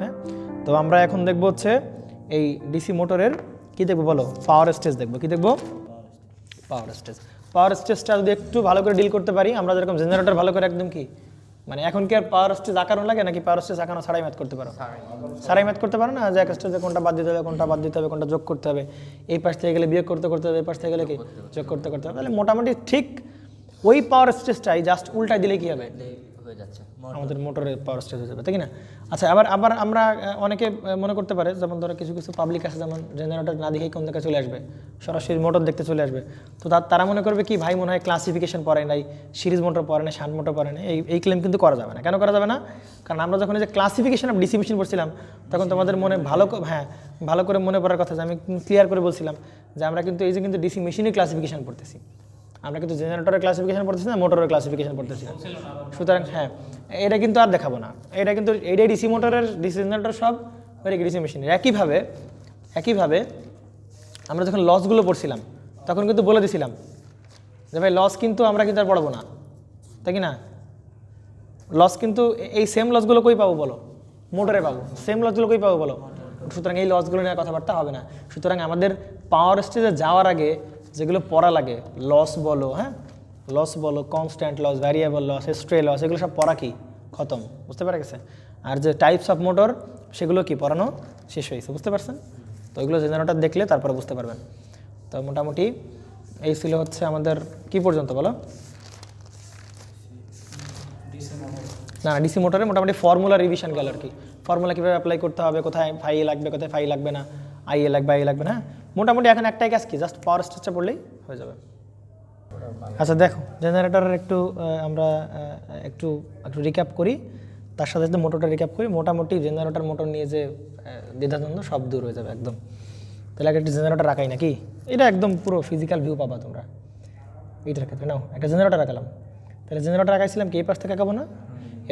হ্যাঁ। তো আমরা এখন দেখবো হচ্ছে এই ডিসি মোটরের কি দেখবো বলো, পাওয়ার স্টেজ দেখবো। কি দেখবো? পাওয়ার স্টেজ। পাওয়ার স্টেজটা যদি একটু ভালো করে ডিল করতে পারি, আমরা যেরকম জেনারেটর ভালো করে একদম কি মানে এখন কি আর পাওয়ার স্টেজ আঁকানো লাগে নাকি? পাওয়ার স্টেজ আঁকানো ছাড়াই ম্যাথ করতে পারো? ছাড়াই ম্যাথ করতে পারো না, যে এক স্টেজে কোনটা বাদ দিতে হবে, কোনটা বাদ দিতে হবে, কোনটা যোগ করতে হবে, এই পাশ থেকে গেলে বিয়োগ করতে করতে হবে, এই পাশ থেকে গেলে কি যোগ করতে করতে হবে। তাহলে মোটামুটি ঠিক ওই পাওয়ার স্টেজটাই জাস্ট উল্টায় দিলে কি হবে, হয়ে যাচ্ছে আমাদের মোটরের পাওয়ার স্টেজ হয়ে যাবে, তাই না? আচ্ছা, আবার আবার আমরা অনেকে মনে করতে পারে, যেমন ধরো কিছু কিছু পাবলিক আছে যেমন জেনারেটর না দেখেই কোন দিকে চলে আসবে, সরাসরি মোটর দেখতে চলে আসবে। তো তারা মনে করবে কি, ভাই মনে হয় ক্লাসিফিকেশন পড়ে নাই, সিরিজ মোটর পড়ে নাই, শান্ট মোটর পড়ে নাই। এই ক্লেম কিন্তু করা যাবে না। কেন করা যাবে না? কারণ আমরা যখন এই যে ক্লাসিফিকেশন অফ ডিসি মেশিন পড়ছিলাম, তখন তোমাদের মনে ভালো করে মনে পড়ার কথা, যে আমি ক্লিয়ার করে বলছিলাম যে আমরা কিন্তু এই যে কিন্তু ডিসি মেশিনের ক্লাসিফিকেশন পড়তেছি, আমরা কিন্তু জেনারেটরের ক্লাসিফিকেশন পড়তেছি না, মোটরের ক্লাসিফিকেশন পড়তেছি। সুতরাং হ্যাঁ, এটা কিন্তু আর দেখাবো না। এটা কিন্তু এইটাই ডিসি মোটরের, ডিসি জেনারেটর সব ওইটা ডিসি মেশিনের। একইভাবে আমরা যখন লসগুলো পড়ছিলাম তখন কিন্তু বলে দিছিলাম যে ভাই লস কিন্তু আমরা কিন্তু আর পড়বো না, তাই কি না? লস কিন্তু এই সেম লসগুলো কই পাবো বলো? মোটরে পাবো। সেম লসগুলো কই পাবো বলো? সুতরাং এই লসগুলো নিয়ে কথাবার্তা হবে না। সুতরাং আমাদের পাওয়ার স্টেজে যাওয়ার আগে যেগুলো পড়া লাগে, লস বলো, হ্যাঁ, লস বলো, constant loss, variable loss, স্ট্রে loss, এগুলো সব পড়া কি খতম, বুঝতে পারা গেছে? আর যে টাইপস অফ মোটর সেগুলো কি পড়ানো শেষ হয়েছে, বুঝতে পারছেন? তো ওইগুলো জেনারেটর দেখলে তারপরে বুঝতে পারবেন। তো মোটামুটি এই ছিল হচ্ছে আমাদের কি পর্যন্ত বলো? না, ডিসি মোটরে মোটামুটি ফর্মুলা রিভিশন গেল আর কি। ফর্মুলা কীভাবে অ্যাপ্লাই করতে হবে, কোথায় ফাই লাগবে, কোথায় ফাই লাগবে না, আইএ লাগবে, আইএ লাগবে না। মোটামুটি এখন একটাই কাজ কি, জাস্ট পাওয়ার স্টেজটা পড়লেই হয়ে যাবে। আচ্ছা দেখো, জেনারেটরের আমরা একটু রিক্যাপ করি, তার সাথে সাথে মোটরটা রিক্যাপ করি। মোটামুটি জেনারেটর মোটর নিয়ে যে দ্বিধাদ্বন্দ্ব সব দূর হয়ে যাবে একদম। তাহলে একটা জেনারেটর রাখাই নাকি, এটা একদম পুরো ফিজিক্যাল ভিউ পাবা তোমরা এইটার ক্ষেত্রে। নাও একটা জেনারেটর রাখালাম, তাহলে জেনারেটর রাখাইছিলাম কি, এই পাশ থেকে আঁকাবো না,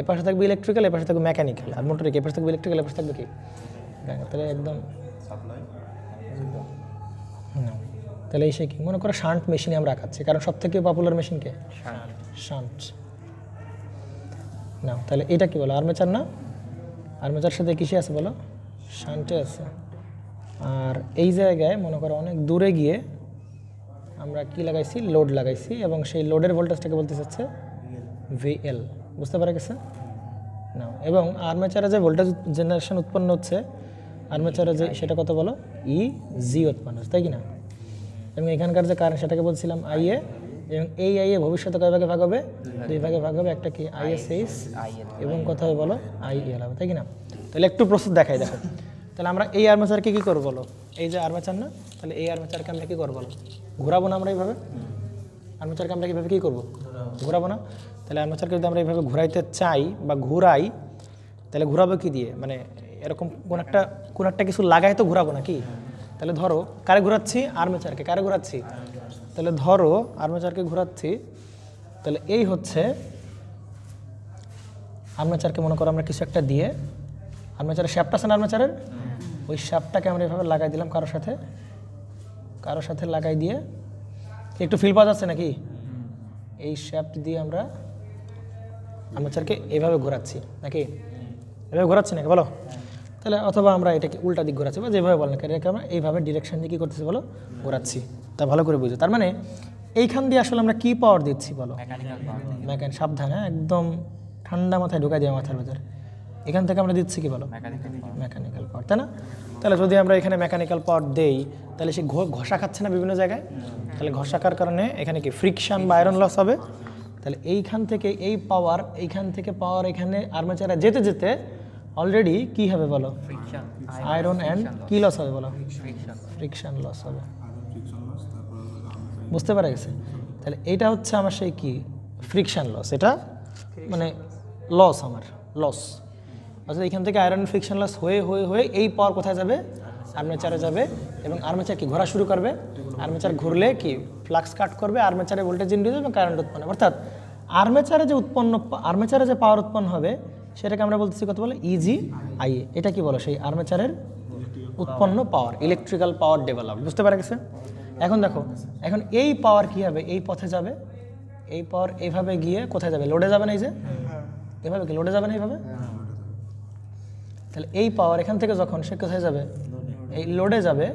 এ পাশে থাকবে ইলেকট্রিক্যাল, এ পাশে থাকবে মেকানিক্যাল। আর মোটরে কি, এ পাশে থাকবে ইলেকট্রিক্যাল, এ পাশে থাকবে কি, তাহলে একদম তাহলে এই সে কি মনে করো শান্ট মেশিনে আমরা আঁকাচ্ছি, কারণ সব থেকে পপুলার মেশিন কে, শান্ট। না তাহলে এটা কি বলো, আর্মেচার না? আর্মেচার সাথে কিসে আছে বলো, শান্টে আছে। আর এই জায়গায় মনে করো অনেক দূরে গিয়ে আমরা কি লাগাইছি, লোড লাগাইছি, এবং সেই লোডের ভোল্টেজটাকে বলতে চাচ্ছে ভিএল, বুঝতে পারা গেছে না? এবং আর্মেচারে যে ভোল্টেজ জেনারেশন উৎপন্ন হচ্ছে আর্মেচারে যে, সেটা কত বলো, জি উৎপন্ন হচ্ছে, তাই কি না? এবং এখানকার যে কারেন্ট সেটাকে বলছিলাম আইএ, এবং এই আইএ ভবিষ্যতে কয় ভাগে ভাগ হবে, দুই ভাগে ভাগ হবে, একটা কি আইএসএইচ এবং কত হবে বলো, আইএল হবে, তাই কি না? তাহলে একটু প্রসেস দেখাই, দেখো। তাহলে আমরা এই আর্মেচারকে কী করবো বলো, এই যে আর্মেচার না, তাহলে এই আর্মেচারকে আমরা কী করবো বলো, ঘোরাবো না আমরা এইভাবে? আর্মেচারকে আমরা কীভাবে কী করবো, ঘোরাবো না? তাহলে আর্মেচারকে যদি আমরা এইভাবে ঘুরাইতে চাই বা ঘুরাই, তাহলে ঘুরাবো কি দিয়ে, মানে এরকম কোন একটা কিছু লাগাই তো ঘুরাবো না কি? তাহলে ধরো কারে ঘোরাচ্ছি, আর্মেচারকে। কারে ঘোরাচ্ছি? তাহলে ধরো আর্মেচারকে ঘোরাচ্ছি, তাহলে এই হচ্ছে আর্মেচারকে মনে করো আমরা কিছু একটা দিয়ে, আর্মেচারের শ্যাফট আছে না, আর্মেচারের ওই শ্যাফটটাকে আমরা এভাবে লাগাই দিলাম কারোর সাথে লাগাই দিয়ে, একটু ফিল পাওয়া যাচ্ছে নাকি? এই শ্যাফট দিয়ে আমরা আর্মেচারকে এইভাবে ঘোরাচ্ছি নাকি, এভাবে ঘোরাচ্ছি নাকি বলো? তাহলে অথবা আমরা এটাকে উল্টা দিক ঘোরাচ্ছি, বা যেভাবে বলেন এটাকে আমরা এইভাবে ডিরেকশন দিয়ে কী করতেছি বলো, ঘোরাচ্ছি। তা ভালো করে বুঝো, তার মানে এইখান দিয়ে আসলে আমরা কি পাওয়ার দিচ্ছি বলো, মেকানিক্যাল। সাবধান, হ্যাঁ, একদম ঠান্ডা মাথায় ঢুকাই দেওয়া মাথার ভেতর। এখান থেকে আমরা দিচ্ছি কি বলো, মেকানিক্যাল পাওয়ার, তাই না? তাহলে যদি আমরা এখানে মেকানিক্যাল পাওয়ার দেই, তাহলে সে ঘষা খাচ্ছে না বিভিন্ন জায়গায়, তাহলে ঘষা খাওয়ার কারণে এখানে কি ফ্রিকশন বা আয়রন লস হবে। তাহলে এইখান থেকে এই পাওয়ার, এইখান থেকে পাওয়ার এখানে আর্মেচারে যেতে যেতে অলরেডি কি হবে বলো, আয়রন অ্যান্ড কি লস হবে বলো, ফ্রিকশন লস হবে, বুঝতে পারা গেছে? তাহলে এইটা হচ্ছে আমার সেই কি ফ্রিকশন লস, এটা মানে লস, আমার লস। অর্থাৎ এখান থেকে আয়রন ফ্রিকশন লস হয়ে হয়ে হয়ে এই পাওয়ার কোথায় যাবে, আর্মেচারে যাবে, এবং আর্মেচার কি ঘোরা শুরু করবে। আর্মেচার ঘুরলে কি ফ্লাক্স কাট করবে, আর্মেচারে ভোল্টেজ ইনডিউস হবে, কারেন্ট উৎপন্ন হবে। অর্থাৎ আর্মেচারে যে পাওয়ার উৎপন্ন হবে সেটাকে আমরা বলতেছি কত বলে, ইজি আইএ। এটা কি বলো, সেই আর্মেচারের উৎপন্ন পাওয়ার, ইলেকট্রিক্যাল পাওয়ার ডেভেলপ, বুঝতে পারা গেছে? এখন দেখো, এখন এই পাওয়ার কি হবে, এই পথে যাবে, এই পাওয়ার এইভাবে গিয়ে কোথায় যাবে, লোডে যাবে না, এই যে এভাবে কি লোডে যাবে না এইভাবে, তাহলে এই পাওয়ার এখান থেকে যখন সে কোথায় যাবে, এই লোডে যাবে,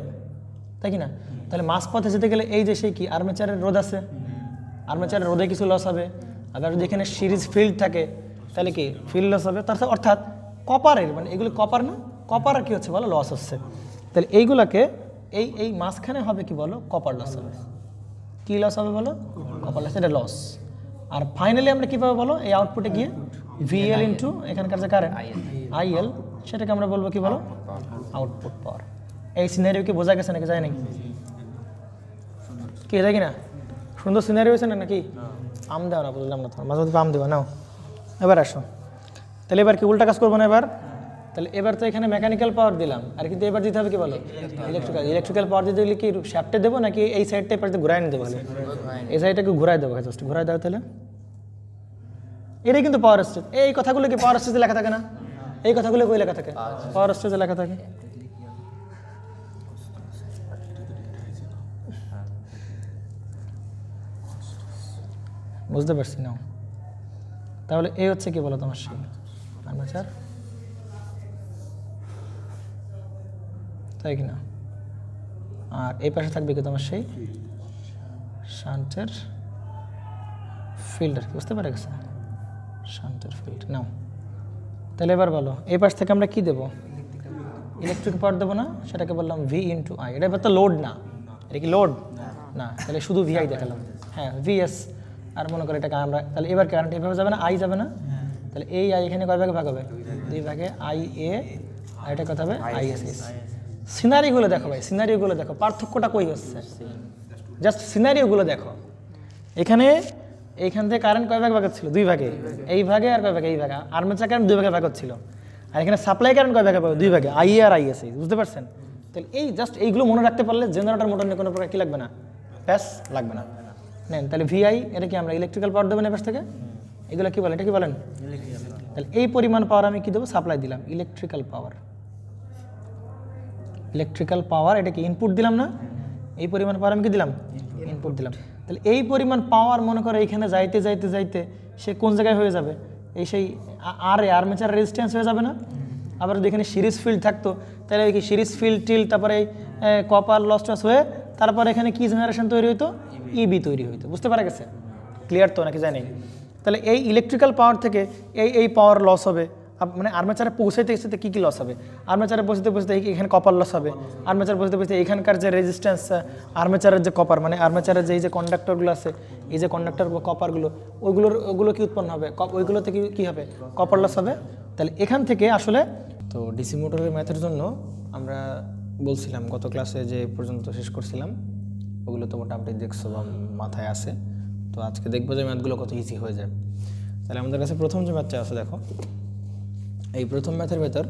তাই কি না? তাহলে মাঝপথে যেতে গেলে এই যে সেই কি আর্মেচারের রোধ আছে, আর্মেচারের রোধে কিছু লস হবে। আবার যদি এখানে সিরিজ ফিল্ড থাকে তাহলে কি ফিল্ড লস হবে, তার অর্থাৎ কপারের মানে এগুলো কপার না, কপারের কি হচ্ছে বলো লস হচ্ছে। তাহলে এইগুলাকে এই মাঝখানে হবে কি বলো কপার লস হবে। কী লস হবে বলো? কপার লস, এটা লস। আর ফাইনালি আমরা কী পাবো বলো? এই আউটপুটে গিয়ে ভিএল ইন্টু এখানকার যে কারেন্ট আইএল, সেটাকে আমরা বলবো কি বলো আউটপুট পাওয়ার। এই সিনারিও কি বোঝা গেছে নাকি যায় নাকি? কি যায় কি না? সুন্দর সিনারি হয়েছে না নাকি? আম দেওয়া না, বুঝলাম না, তোমার মাঝে মধ্যে আম দেওয়া নাও। এবার আসো, তাহলে এবার কি উল্টা কাজ করবো না এবার? তাহলে এবার তো এখানে মেকানিক্যাল পাওয়ার দিলাম, আর কিন্তু এবার দিতে হবে কি বলো ইলেকট্রিক্যাল পাওয়ার দিতে গেলে কি শ্যাফটে দেবো নাকি এই সাইডটা এবার ঘুরাই নিতে বলে? এই সাইডটাকে ঘুরাই দেবো, জাস্ট ঘুরাই দাও। তাহলে এটাই কিন্তু পাওয়ার স্টেজ। এই কথাগুলো কি পাওয়ার স্টেজে লেখা থাকে না? এই কথাগুলো কই লেখা থাকে? পাওয়ার স্টেজে লেখা থাকে। বুঝতে পারছি না? তাহলে এই হচ্ছে কি বলো তোমার সেই আর্মেচার, তাই কি না? আর এই পাশে থাকবে কি তোমার সেই শান্টের ফিল্ড, আর কি বুঝতে পারে গেছে শান্টের ফিল্ড নাও। তাহলে এবার বলো এই পাশ থেকে আমরা কি দেবো? ইলেকট্রিক পাওয়ার দেবো না? সেটাকে বললাম ভি ইন্টু আই। এটা এবার তো লোড না, এটা কি লোড না, তাহলে শুধু ভিআই দেখালাম। হ্যাঁ ভিএস, আর মনে করি এটাকে আমরা, তাহলে এবার কারেন্ট এভাবে যাবে না, আই যাবে না? তাহলে এই আই এখানে কয় ভাগে ভাগ হবে? 2 ভাগে, আই এ, আর এটা কথা হবে আই এস এস। সিনারিগুলো দেখো ভাই, সিনারিওগুলো দেখো, পার্থক্যটা কই হচ্ছে, জাস্ট সিনারিওগুলো দেখো। এখানে এইখান থেকে কারেন্ট কয় ভাগে ভাগ হচ্ছিল? 2 ভাগে, এই ভাগে আর কয় ভাগে এই ভাগে। আর্মেচার কারেন্ট 2 ভাগে ভাগ হচ্ছিল, আর এখানে সাপ্লাই কারেন্ট কয় ভাগে ভাগ? 2 ভাগে, I A R I S S. বুঝতে পারছেন? তাহলে এই জাস্ট এইগুলো মনে রাখতে পারলে জেনারেটর মোটর নিয়ে কোনো প্রকার কি লাগবে না, প্যাস লাগবে না। নেন তাহলে ভিআই, এটা কি আমরা ইলেকট্রিক্যাল পাওয়ার দেবেন এবার থেকে? এগুলো কি বলেন, এটা কি বলেন? তাহলে এই পরিমাণ পাওয়ার আমি কি দেবো? সাপ্লাই দিলাম, ইলেকট্রিক্যাল পাওয়ার। ইলেকট্রিক্যাল পাওয়ার এটা কি ইনপুট দিলাম না? এই পরিমাণ পাওয়ার আমি কি দিলাম? ইনপুট দিলাম। তাহলে এই পরিমাণ পাওয়ার মনে করে এইখানে যাইতে যাইতে যাইতে সে কোন জায়গায় হয়ে যাবে? এই সেই আর্মেচার রেজিস্ট্যান্স হয়ে যাবে না? আবার যদি এখানে সিরিজ ফিল্ড থাকতো তাহলে কি সিরিজ ফিল্ড টিল, তারপরে কপার লস টস হয়ে তারপর এখানে কি জেনারেশন তৈরি হইতো? ইবি তৈরি হইতো। বুঝতে পারা গেছে? ক্লিয়ার তো নাকি জানি? তাহলে এই ইলেকট্রিক্যাল পাওয়ার থেকে এই পাওয়ার লস হবে, মানে আর্মেচারে পৌঁছাইতে পৌঁছাতে কী কী লস হবে? আর্মেচারে পৌঁছতে পৌঁছতে এখানে কপার লস হবে, আর্মেচার পৌঁছতে পৌঁছতে এখানকার যে রেজিস্ট্যান্স আর্মেচারের যে কপার, মানে আর্মেচারের যে এই যে কন্ডাক্টরগুলো আছে, এই যে কন্ডাক্টর কপারগুলো, ওগুলো কি উৎপন্ন হবে? ওইগুলো থেকে কী হবে? কপার লস হবে। তাহলে এখান থেকে আসলে তো ডিসি মোটরের ম্যাথের জন্য আমরা বলছিলাম গত ক্লাসে যে পর্যন্ত শেষ করছিলাম, ওগুলো তো মোটামুটি দেখছো বা মাথায় আছে। তো আজকে দেখবো যে ম্যাথগুলো কত ইজি হয়ে যায়। তাহলে আমাদের কাছে প্রথম যে ম্যাথটা আছে দেখো, এই প্রথম ম্যাথের ভেতর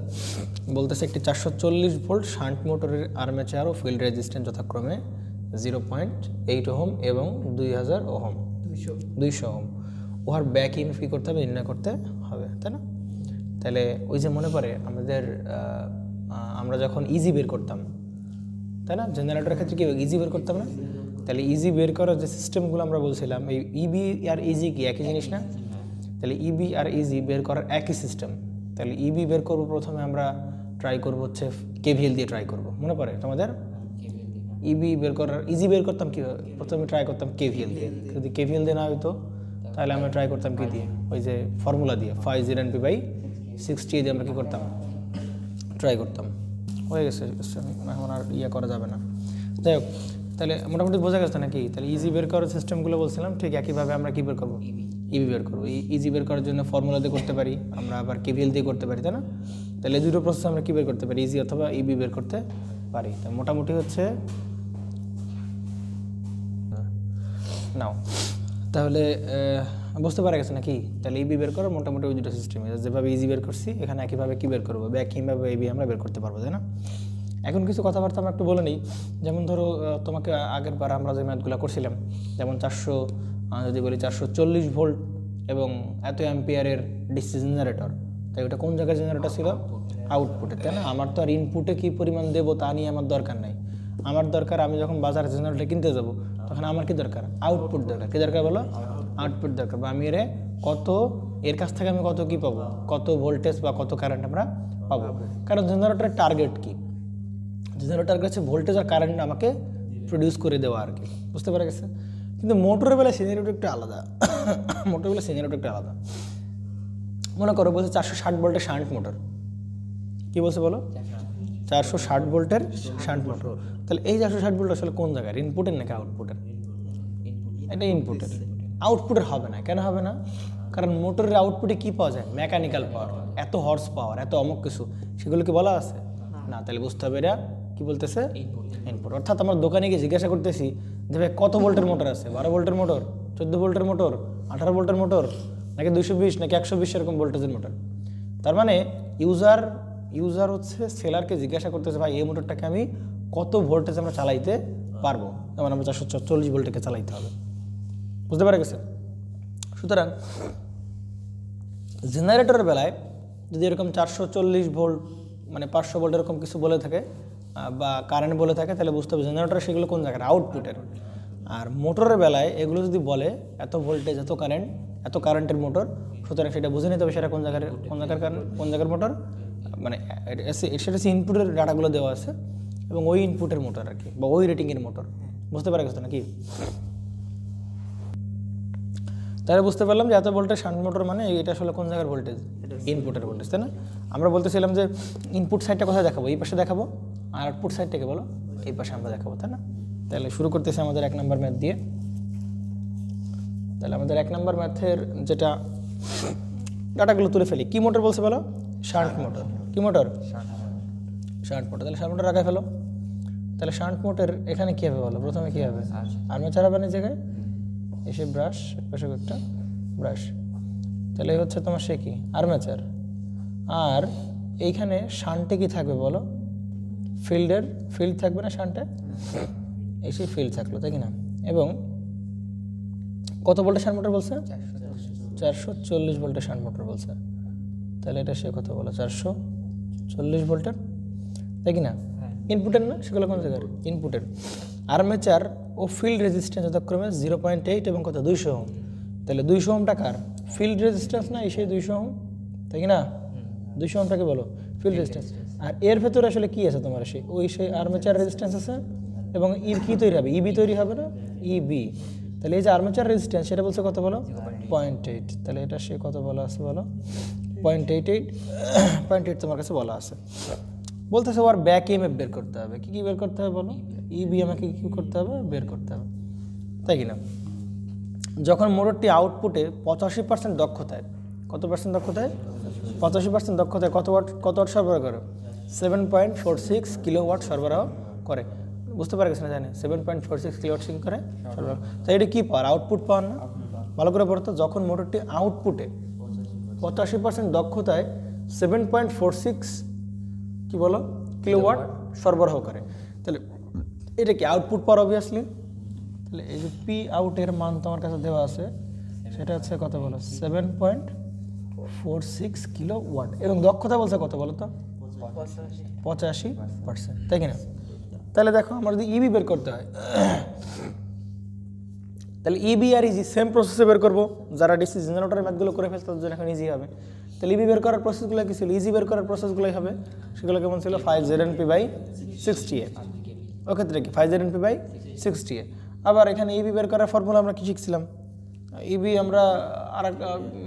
বলতেছে একটি 440 ভোল্ট শান্ট মোটরের আর্মেচার ও ফিল্ড রেজিস্ট্যান্স যথাক্রমে 0.8 ওহম এবং 2000 ওহম, 200 ওহম, উহার ব্যাক ইন ফি করতে হবে, নির্ণয় করতে হবে, তাই না? তাহলে ওই যে মনে পড়ে আমাদের আমরা যখন ইজি বের করতাম, তাই না? জেনারেটরের ক্ষেত্রে কি ইজি বের করতাম না? তাহলে ইজি বের করার যে সিস্টেমগুলো আমরা বলছিলাম, এই ইবি আর ইজি কি একই জিনিস না? তাহলে ইবি আর ইজি বের করার একই সিস্টেম। তাহলে ইবি বের করবো প্রথমে আমরা ট্রাই করবো হচ্ছে কেভিএল দিয়ে ট্রাই করবো, মনে পড়ে তোমাদের? ইবি বের করার ইজি বের করতাম কীভাবে? প্রথমে ট্রাই করতাম কেভিএল দিয়ে, যদি কেভিএল দিয়ে না হইতো তাহলে আমরা ট্রাই করতাম কি দিয়ে? ওই যে ফর্মুলা দিয়ে 5 দিয়ে আমরা কী করতাম? ট্রাই করতাম। হয়ে গেছে, এখন আর ইয়ে করা যাবে না। যাই হোক, তাহলে মোটামুটি বোঝা গেছে নাকি? তাহলে ইজি বের করার সিস্টেমগুলো বলছিলাম, ঠিক একইভাবে আমরা কী বের করবো? ইবি বের করবো। ইজি বের করার জন্য ফর্মুলা দিয়ে করতে পারি, আমরা আবার কেভিএল দিয়ে করতে পারি, তাই না? তাহলে দুটো প্রসেস আমরা কী বের করতে পারি? ইজি অথবা ইবি বের করতে পারি। তা মোটামুটি হচ্ছে নাও, তাহলে বুঝতে পারা গেছে নাকি? তাহলে ইবি বের করার মোটামুটি ওই দুটো সিস্টেম, যেভাবে ইজি বের করছি এখানে একইভাবে কী বের করবো? ব্যাক কিংবা ইবি আমরা বের করতে পারবো, তাই না? এখন কিছু কথাবার্তা আমরা একটু বলে নিই। যেমন ধরো তোমাকে আগের বার আমরা যে ম্যাথগুলো করছিলাম, যেমন 400 যদি বলি 440 ভোল্ট এবং এত অ্যাম্পিয়ারের ডিসি জেনারেটর, তাই ওটা কোন জায়গায় জেনারেটর ছিল? আউটপুটে, তাই না? আমার তো আর ইনপুটে কী পরিমাণ দেবো তা নিয়ে আমার দরকার নাই। আমার দরকার আমি যখন বাজারে জেনারেটর কিনতে যাব তখন আমার কি দরকার? আউটপুট দরকার। কী দরকার বলো? আউটপুট দরকার। বা আমি এর কাছ থেকে আমি কত কী পাবো? কত ভোল্টেজ বা কত কারেন্ট আমরা পাবো, কারণ জেনারেটরের টার্গেট কি? জেনারেটর টার্গেট হচ্ছে ভোল্টেজ আর কারেন্ট আমাকে প্রডিউস করে দেওয়া আর কি, বুঝতে পারা গেছে। কিন্তু মোটরের বেলায় সিনারিওটা একটু আলাদা। মোটরের বেলায় সিনারিওটা একটু আলাদা। মনে করো বলছে 460 ভোল্টের শান্ট মোটর। কি বলছে বলো? 460 ভোল্টের শান্ট মোটর। তাহলে এই 460 ভোল্ট আসলে কোন জায়গায়, ইনপুটের নাকি আউটপুটের? এটা ইনপুটের। আউটপুটের হবে না, কেন হবে না? কারণ মোটরের আউটপুটে কি পাওয়া যায়? মেকানিক্যাল পাওয়ার, এত হর্স পাওয়ার, এত অমুক কিছু, সেগুলো কি বলা আছে? না। তাহলে বুঝতে হবে এটা কি বলতেছে? ইনপুট। অর্থাৎ আমরা দোকানে গিয়ে জিজ্ঞাসা করতেছি যে ভাই কত ভোল্টের মোটর আছে? 12 ভোল্টের মোটর, 14 ভোল্টের মোটর, 18 ভোল্টের মোটর, নাকি 220 নাকি 120 এরকম ভোল্টেজের মোটর। তার মানে ইউজার হচ্ছে সেলারকে জিজ্ঞাসা করতেছে ভাই এই মোটরটাকে আমি কত ভোল্টেজ আমরা চালাইতে পারবো, যেমন আমরা 440 ভোল্টকে চালাইতে হবে, বুঝতে পারা গেছে। সুতরাং জেনারেটরের বেলায় যদি এরকম 440 ভোল্ট মানে 500 ভোল্ট এরকম কিছু বলে থাকে বা কারেন্ট বলে থাকে, তাহলে বুঝতে হবে জেনারেটর সেগুলো কোন জায়গায়? আউটপুটের। আর মোটরের বেলায় এগুলো যদি বলে এত ভোল্টেজ এত কারেন্টের মোটর, সুতরাং সেটা বুঝে নিতে হবে সেটা কোন জায়গার মোটর, মানে সেটা হচ্ছে ইনপুটের ডাটাগুলো দেওয়া আছে এবং ওই ইনপুটের মোটর আর কি, বা ওই রেটিংয়ের মোটর, বুঝতে পারা গেছে নাকি? তাহলে বুঝতে পারলাম যে এত ভোল্টেজ শান্ট মোটর মানে এটা আসলে কোন জায়গার ভোল্টেজ? ইনপুটের ভোল্টেজ, তাই না? আমরা বলতেছিলাম যে ইনপুট সাইডটা কোথায় দেখাবো? এই পাশে দেখাবো, আর আউটপুট সাইডটাকে বলো এই পাশে আমরা দেখাবো, তাই না? তাহলে শুরু করতেছি আমাদের 1 নম্বর ম্যাথ দিয়ে। তাহলে আমাদের 1 নম্বর ম্যাথের যেটা ডাটাগুলো তুলে ফেলি। কি মোটর বলছে বলো? Shunt motor. কি মোটর? Shunt motor. তাহলে শান্ট মোটর রাখা ফেলো। তাহলে শান্ট মোটর এখানে কী হবে বলো? প্রথমে কী হবে? আর্মেচার হবে না জায়গায়, এসে ব্রাশ, পাশে একটা ব্রাশ, তাহলে হচ্ছে তোমার সে কি? আর্মেচার। আর এইখানে শান্টে কি থাকবে বলো? ফিল্ড থাকবে না শান্টে? এসে ফিল্ড থাকলো, তাই কি না? এবং কত ভোল্টের শান্ট মোটর বলছে? 440 ভোল্টের শান্ট মোটর বলছে। তাহলে এটা সে কত বলো? 440 ভোল্টের, তাই কি না? ইনপুটের না, সেগুলো কোন জায়গার? ইনপুটের। আর্মেচার ও ফিল্ড রেজিস্ট্যান্স যথাক্রমে 0.8 এবং কত? 200 ওহম। তাহলে 200 ওহমটা কার? ফিল্ড রেজিস্ট্যান্স না, এই সেই 200 ওহম, তাই কি না? 200 ওহমটাকে বলো ফিল্ড রেজিস্ট্যান্স। আর এর ভেতরে আসলে কি আছে তোমার? সেই আর্মেচার রেজিস্ট্যান্স আছে এবং কি তৈরি হবে? ইবি তৈরি হবে না? ইবি। তাহলে এই যে আর্মেচার রেজিস্ট্যান্স সেটা বলছে কত বলো? 0.8। তাহলে এটা সে কত বলা আছে বলো? 0.88 তোমার কাছে বলা আছে। বলতেছে ওর ব্যাক ইএমএফ বের করতে হবে। কি বের করতে হবে বলো? ইবি আমাকে কি করতে হবে? বের করতে হবে, তাই কি না? যখন মোটরটি আউটপুটে 85% দক্ষতায়, কত পার্সেন্ট দক্ষতায়? 85% দক্ষতায় কত ওয়াট সরবরাহ করে? 7.46 কিলোওয়াট সরবরাহ করে, বুঝতে পারা গেছে না? জানে 7.46 কিলোওয়াট সিং করে সরবরাহ। তাই এটা কি পাওয়ার? আউটপুট পাওয়ার না? ভালো করে পড়তো। যখন মোটরটি আউটপুটে 85% দক্ষতায় 7.46 কি বলো? কিলোওয়াট সরবরাহ করে, তাহলে এটা কি আউটপুট পাওয়ার? অবভিয়াসলি। তাহলে এই যে পি আউটের মান তোমার কাছে দেওয়া আছে, সেটা হচ্ছে কত বলো? 7.46 কিলোওয়াট। এবং দক্ষতা বলছে কত বলো তো? 85%, তাই কিনা? তাহলে দেখো আমার যদি ইবি বের করতে হয়, তাহলে ইবি আর ইজি সেম প্রসেসে বের করবো। যারা ডিসি জেনারেটরের ম্যাথগুলো করে ফেলছে তাদের জন্য এখন ইজি হবে। তাহলে ইবি বের করার প্রসেসগুলো কি ছিল? ইজি বের করার প্রসেসগুলোই হবে। সেগুলো কেমন ছিল? 5ZNP/60A। ওক্ষেত্রে কি 5ZNP/60A। আবার এখানে ইবি বের করার ফর্মুলা আমরা কি শিখছিলাম? ইবি আমরা আর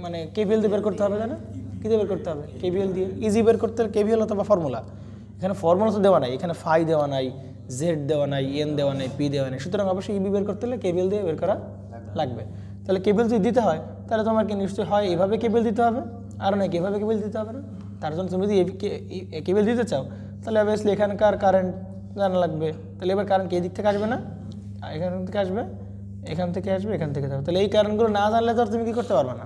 মানে কেভিএল দিয়ে বের করতে হবে, তাই না? কী দিয়ে বের করতে হবে? কেভিএল দিয়ে। ইজি বের করতে হলে কেভিএল অথবা ফর্মুলা। এখানে ফর্মুলা তো দেওয়া নাই, এখানে ফাই দেওয়া নাই, জেড দেওয়া নাই, এন দেওয়া নাই, পি দেওয়া নাই। সুতরাং অবশ্যই ইবি বের করতে হলে কেভিএল দিয়ে বের করা লাগবে। তাহলে কেবিল যদি দিতে হয় তাহলে তোমার কি নিশ্চয়ই হয় এইভাবে কেবিল দিতে হবে, আর নাকি এভাবে কেবিল দিতে হবে না? তার জন্য তুমি যদি কেবিল দিতে চাও তাহলে অবভিয়াসলি এখানকার কারেন্ট জানা লাগবে। তাহলে এবার কারেন্ট এই দিক থেকে আসবে না, এখান থেকে আসবে, এখান থেকে আসবে, এখান থেকে যাবে। তাহলে এই কারেন্টগুলো না জানলে তো তুমি কী করতে পারবে না,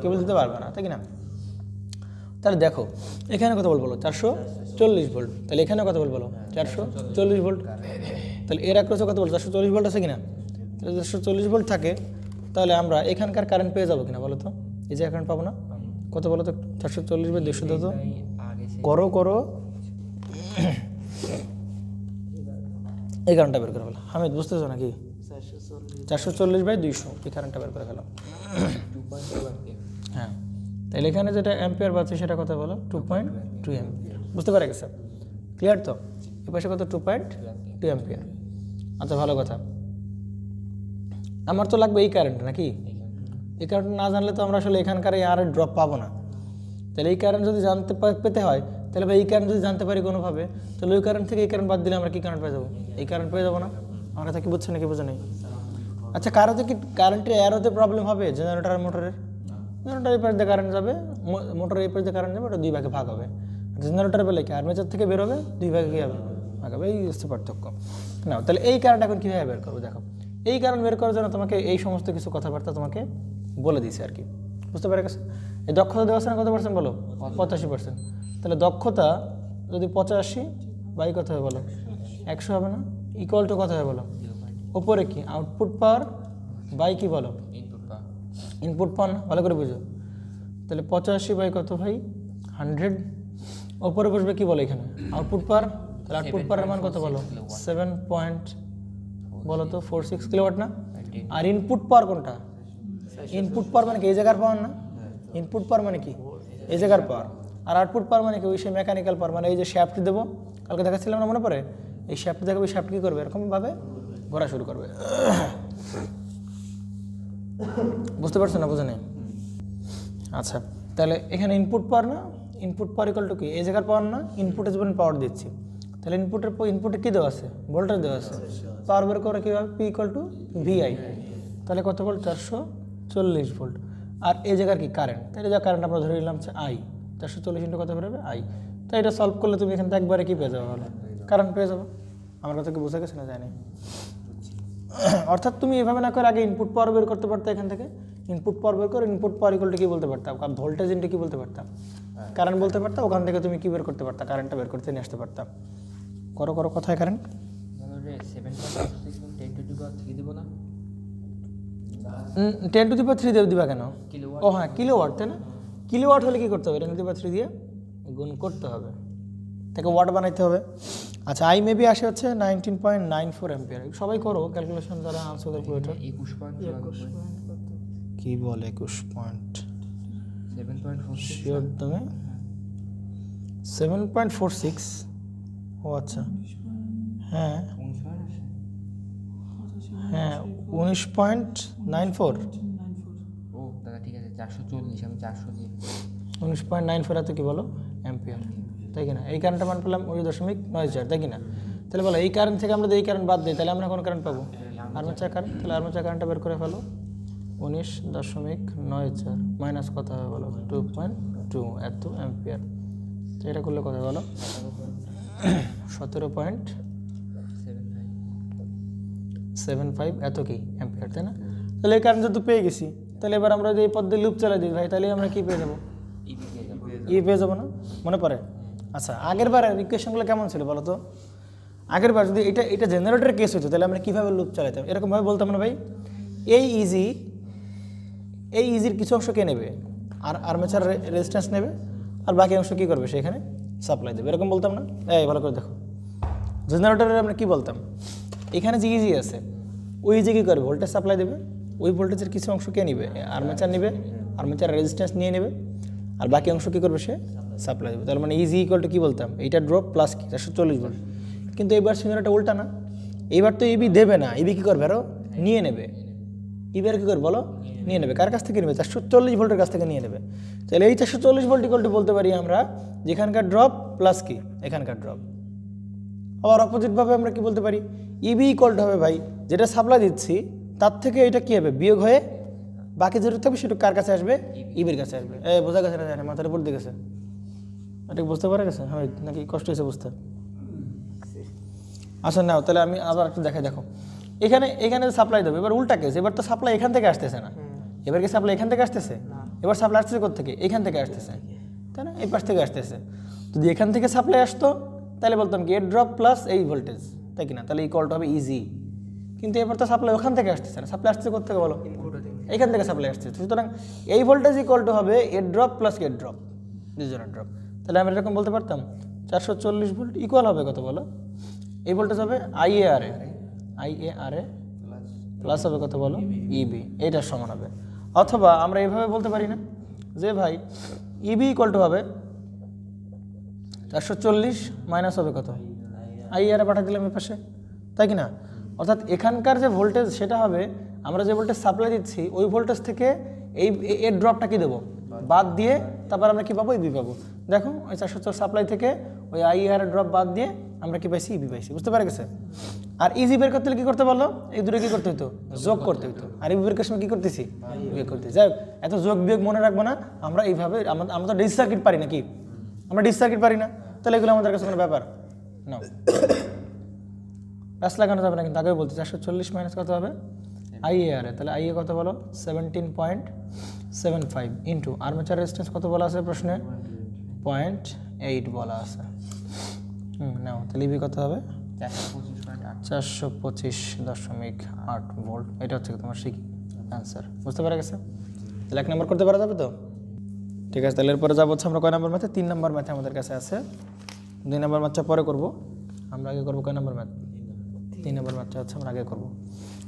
কেবিল দিতে পারবে না, তাই কি না? তাহলে দেখো এখানে কত ভোল্ট বলো? 440 ভোল্ট। তাহলে এখানে কত ভোল্ট বলো? 440 ভোল্ট। তাহলে এর অ্যাক্রসে কত ভোল্ট? 440 ভোল্ট আছে কিনা? তাহলে 440 ভোল্ট থাকে, তাহলে আমরা এখানকার কারেন্ট পেয়ে যাবো কিনা বলো তো? এই যে কারেন্ট পাবো না, কত বলো তো? 440/200 দাও তো, করো এই কারেন্টটা বের করে ফেলো। হামিদ বুঝতেছো নাকি? 440/200 এই কারেন্টটা বের করে ফেলো। হ্যাঁ, তাহলে এখানে যেটা অ্যাম্পিয়ার পাচ্ছি সেটা কত বলো 2.2 অ্যাম্পিয়ার। বুঝতে পারে গেছে? ক্লিয়ার তো? এই পাশে কত 2.2 অ্যাম্পিয়ার। আচ্ছা ভালো কথা, আমার তো লাগবে এই কারেন্ট নাকি? এই কারেন্ট না জানলে তো আমরা আসলে এখানকার এই আর ড্রপ পাবো না। তাহলে এই কারেন্ট যদি পেতে হয় তাহলে এই কারেন্ট যদি জানতে পারি কোনোভাবে, তাহলে ওই কারেন্ট থেকে এই কারেন্ট বাদ দিলে আমরা কি কারেন্ট পেয়ে যাবো? এই কারেন্ট পেয়ে যাবো না? আমার কথা কি বুঝছে নাকি বুঝে নেই? আচ্ছা কারোতে কি কারেন্টের অ্যারোতে প্রবলেম হবে? জেনারেটর আর মোটরের, জেনারেটর এই পাশ দিয়ে কারেন্ট যাবে, মোটরের এই পাশ দিয়ে কারেন্ট যাবে, ওটা দুই ভাগে ভাগ হবে। জেনারেটর বেলে কি আর্মেচার থেকে বেরোবে, দুই ভাগে কী হবে? ভাগ হবে। এই হচ্ছে পার্থক্য। না তাহলে এই কারেন্ট এখন কীভাবে বের করবো? দেখো এই কারেন্ট বের করার জন্য তোমাকে এই সমস্ত কিছু কথাবার্তা তোমাকে বলে দিয়েছে আর কি। বুঝতে পেরে গেছে? এই দক্ষতা দেওয়া আছে না কত পার্সেন্ট বলো? 85%। তাহলে দক্ষতা যদি 85 বাই কত হবে বলো? 100 হবে না? ইকুয়াল টু কত হবে বলো? ওপরে কি আউটপুট পাওয়ার বাই কি বলো? ইনপুট পাওয়ার। না ভালো করে বুঝো। তাহলে 85 বাই কত ভাই? 100। ওপরে বসবে কি বলো এখানে? আউটপুট পাওয়ার। তাহলে আউটপুট পাওয়ারের মান কত বলো? 7 পয়েন্ট বলো তো 46 কিলোওয়াট না? আর ইনপুট পাওয়ার কোনটা? ইনপুট পাওয়ার মানে কি এই জায়গার পাওয়ার না? ইনপুট পাওয়ার মানে কি এই জায়গার পাওয়ার। আর আউটপুট পাওয়ার মানে কি ওই সেই মেকানিক্যাল পাওয়ার, মানে এই যে শ্যাফট দেবো কালকে দেখাচ্ছিলাম না মনে পড়ে? এই শ্যাফট দেখাবে, শ্যাফট কী করবে এরকমভাবে ঘোরা শুরু করবে। বুঝতে পারছো না? বুঝে নেই? আচ্ছা তাহলে এখানে ইনপুট পাওয়ার না, ইনপুট পাওয়ার ইকুয়াল টু কি এই জায়গার পাওয়ার না? ইনপুটে যেমন পাওয়ার দিচ্ছি, তাহলে ইনপুটে কী দেওয়া আছে? ভোল্টেজ দেওয়া আছে। পাওয়ার বের করে কীভাবে? P equal to VI. তাহলে কত ভোল্ট? 440 ভোল্ট। আর এই জায়গার কি কারেন্ট, তাহলে যা কারেন্ট আমরা ধরে নিলাম হচ্ছে আই। 440 ইন্টু কত বেরোবে? আই। তাই এটা সলভ করলে তুমি এখান থেকে একবারে কী পেয়ে যাবে? বলো কারেন্ট পেয়ে যাবো। আমার কথা কি বুঝে গেছে না? জানি। অর্থাৎ তুমি এভাবে না করে আগে ইনপুট পাওয়ার বের করতে পারতো, এখান থেকে ইনপুট পাওয়ার বের করে ইনপুট পাওয়ার ইকুয়াল টু কী বলতে পারতাম? ভোল্টেজ ইন্টু কী বলতে পারতাম? কারেন্ট বলতে পারতাম। ওখান থেকে তুমি কী বের করতে পারতাম? কারেন্টটা বের করতে নিয়ে আসতে পারতাম। করো কোথায় কারেন্ট? 10 টু দি পাওয়ার 3 দিবা কেন? ও হ্যাঁ কিলোওয়াট, তাই না? কিলোওয়াট হলে কী করতে হবে? 10 টু দি পাওয়ার 3 দিয়ে গুণ করতে হবে, তাকে ওয়াট বানাইতে হবে। আচ্ছা আই মেবি আসে হচ্ছে 19.94 অ্যাম্পিয়ার। সবাই করো ক্যালকুলেশন, যারা আনসার ক্যালকুলেটর। কি বলে 21 পয়েন্ট? 7.46। ও আচ্ছা হ্যাঁ 19.94। ও দাদা ঠিক আছে 440, আমি 400 দিয়ে 19.94 এত কি বলো অ্যাম্পিয়ার, তাই কি না? এই কারেন্টটা মান পেলাম 19.94, তাই কি না? তাহলে বলো এই কারেন্ট থেকে আমরা যদি এই কারেন্ট বাদ দিই তাহলে আমরা কোন কারেন্ট পাবো? Armature current. তাহলে আর্মেচার কারেন্টটা বের করে ফেলো। 19.94 মাইনাস কত হবে বলো? 2.2 এত অ্যাম্পিয়ার। তো এটা করলে কত বলো? 17.75 এত কি অ্যাম্পিয়ার, তাই না? তাহলে এই কারেন্ট তো পেয়ে গেছি। তাহলে এবার আমরা যদি এই পদ্ধতি লুপ চালাই দিই ভাই, তাহলে আমরা কি পেয়ে যাবো? ই পেয়ে যাবো না? মনে পড়ে? আচ্ছা আগের বার ইকুয়েশনগুলো কেমন ছিল বলো তো? আগের বার যদি এটা জেনারেটরের কেস হতো তাহলে আমরা কীভাবে লুপ চালাতাম? এরকমভাবে বলতাম না ভাই, এই ইজির কিছু অংশ কে নেবে, আর আর্মেচার রেজিস্ট্যান্স নেবে, আর বাকি অংশ কী করবে? সেখানে সাপ্লাই দেবে। এরকম বলতাম না? এই ভালো করে দেখো, জেনারেটরের আমরা কী বলতাম? এখানে যে ইজি আছে ওই ইজি কী করবে? ভোল্টেজ সাপ্লাই দেবে। ওই ভোল্টেজের কিছু অংশ কে নেবে? আর্মেচার নেবে, আর্মেচার রেজিস্ট্যান্স নিয়ে নেবে, আর বাকি অংশ কী করবে? সে সাপ্লাই দেবে। তাহলে মানে ইজি ইকুয়াল টু কী বলতাম? এইটা ড্রপ প্লাস কি 440 ভোল্ট। কিন্তু এবার সিনারিটা উল্টা না, এইবার তো ইবি দেবে না, ইবি কী করবে? আরও নিয়ে নেবে। ইবি আর কী করবে বলো? নিয়ে নেবে। কার কাছ থেকে নেবে? 440 ভোল্টের কাছ থেকে নিয়ে নেবে। তাহলে এই 440 ভোল্ট ইকুয়াল টু বলতে পারি আমরা যেখানকার ড্রপ প্লাস কি এখানকার ড্রপ। আবার অপোজিটভাবে আমরা কি বলতে পারি? ইবি ইকুয়াল টু হবে ভাই যেটা সাপ্লাই দিচ্ছি তার থেকে এটা কী হবে? বিয়োগ হয়ে বাকি যেটা থাকবে সেটা কার কাছে আসবে? ইবির কাছে আসবে। বোঝা গেছে না? জানে মাথার উপর দিয়ে গেছে? এটা বুঝতে পারা গেছে? হয় নাকি কষ্ট হয়েছে বুঝতে? আচ্ছা নাও তাহলে আমি আবার একটু দেখাই। দেখো এখানে সাপ্লাই দেবে। এবার উল্টা কেস, এবার তো সাপ্লাই এখান থেকে আসতেছে না। এবার কি সাপ্লাই এখান থেকে আসতেছে? এবার সাপ্লাই আসতেছে কোত্থেকে? এখান থেকে আসতেছে, তাই না? এই পাশ থেকে আসতেছে। যদি এখান থেকে সাপ্লাই আসতো তাহলে বলতাম কি এর ড্রপ প্লাস এই ভোল্টেজ, তাই কি না? তাহলে ইকুয়ালটা হবে ইজি। কিন্তু এবার তো সাপ্লাই ওখান থেকে আসতেছে না, সাপ্লাই আসতেছে কোত্থেকে বলো? এখান থেকে সাপ্লাই আসছে। সুতরাং এই ভোল্টেজ ইকুয়াল টু হবে এর ড্রপ প্লাস এর ড্রপ, দুজনের ড্রপ। তাহলে আমি এরকম বলতে পারতাম 440 ভোল্ট ইকুয়াল হবে কত বলো? এই ভোল্টেজ হবে আইএআরএ প্লাস হবে কত বলো? ইবি। এইটার সমান হবে। অথবা আমরা এইভাবে বলতে পারি না, যে ভাই ইবি ইকুয়াল টু হবে 440 মাইনাস হবে কত আইআর পাঠিয়ে দিলাম এই পাশে, তাই কি না? অর্থাৎ এখানকার যে ভোল্টেজ সেটা হবে আমরা যে ভোল্টেজ সাপ্লাই দিচ্ছি ওই ভোল্টেজ থেকে এর ড্রপটা কি দেবো বাদ দিয়ে তারপর আমরা কি পাবো ইবি পাবো। দেখো ওই 440 সাপ্লাই থেকে ওই আইআর ড্রপ বাদ দিয়ে আমরা কি পাইছি ইবি পাইছি, বুঝতে পারা গেছে? আর ইজি বের করতে হলে কী করতে পারলো, এই দুটো কী করতে হতো যোগ করতে হতো, আর ইবি বের করার সময় কী করতেছি বিয়োগ করতেছি। যাই হোক এত যোগ বিয়োগ মনে রাখবো না, আমরা এইভাবে আমরা তো ডিসি সার্কিট পারি না, কি আমরা ডিসি সার্কিট পারি না, তাহলে এগুলো আমাদের কাছে কোনো ব্যাপার না, প্যাস লাগানো যাবে না। কিন্তু আগেও বলতে 440 মাইনাস কত হবে আইএআর, তাহলে আইএ কত বলো 17.75 ইন্টু আর্মেচার রেজিস্ট্যান্স কত বলা আছে প্রশ্নে 0.8 বলা আছে। নাও তাহলে ইবি কত হবে 425.8 ভোল্ট। এটা হচ্ছে তোমার সেই অ্যান্সার, বুঝতে পারা গেছে? তাহলে 1 নম্বর করতে পারা যাবে তো? ঠিক আছে, তাহলে এরপরে যাবো হচ্ছে আমরা কয় নম্বর ম্যাথে, 3 নম্বর ম্যাথে আমাদের কাছে আছে। 2 নম্বর ম্যাথটা পরে করবো, আমরা আগে করবো কয় নম্বর ম্যাথ 3 নম্বর ম্যাথটা হচ্ছে আমরা আগে করবো।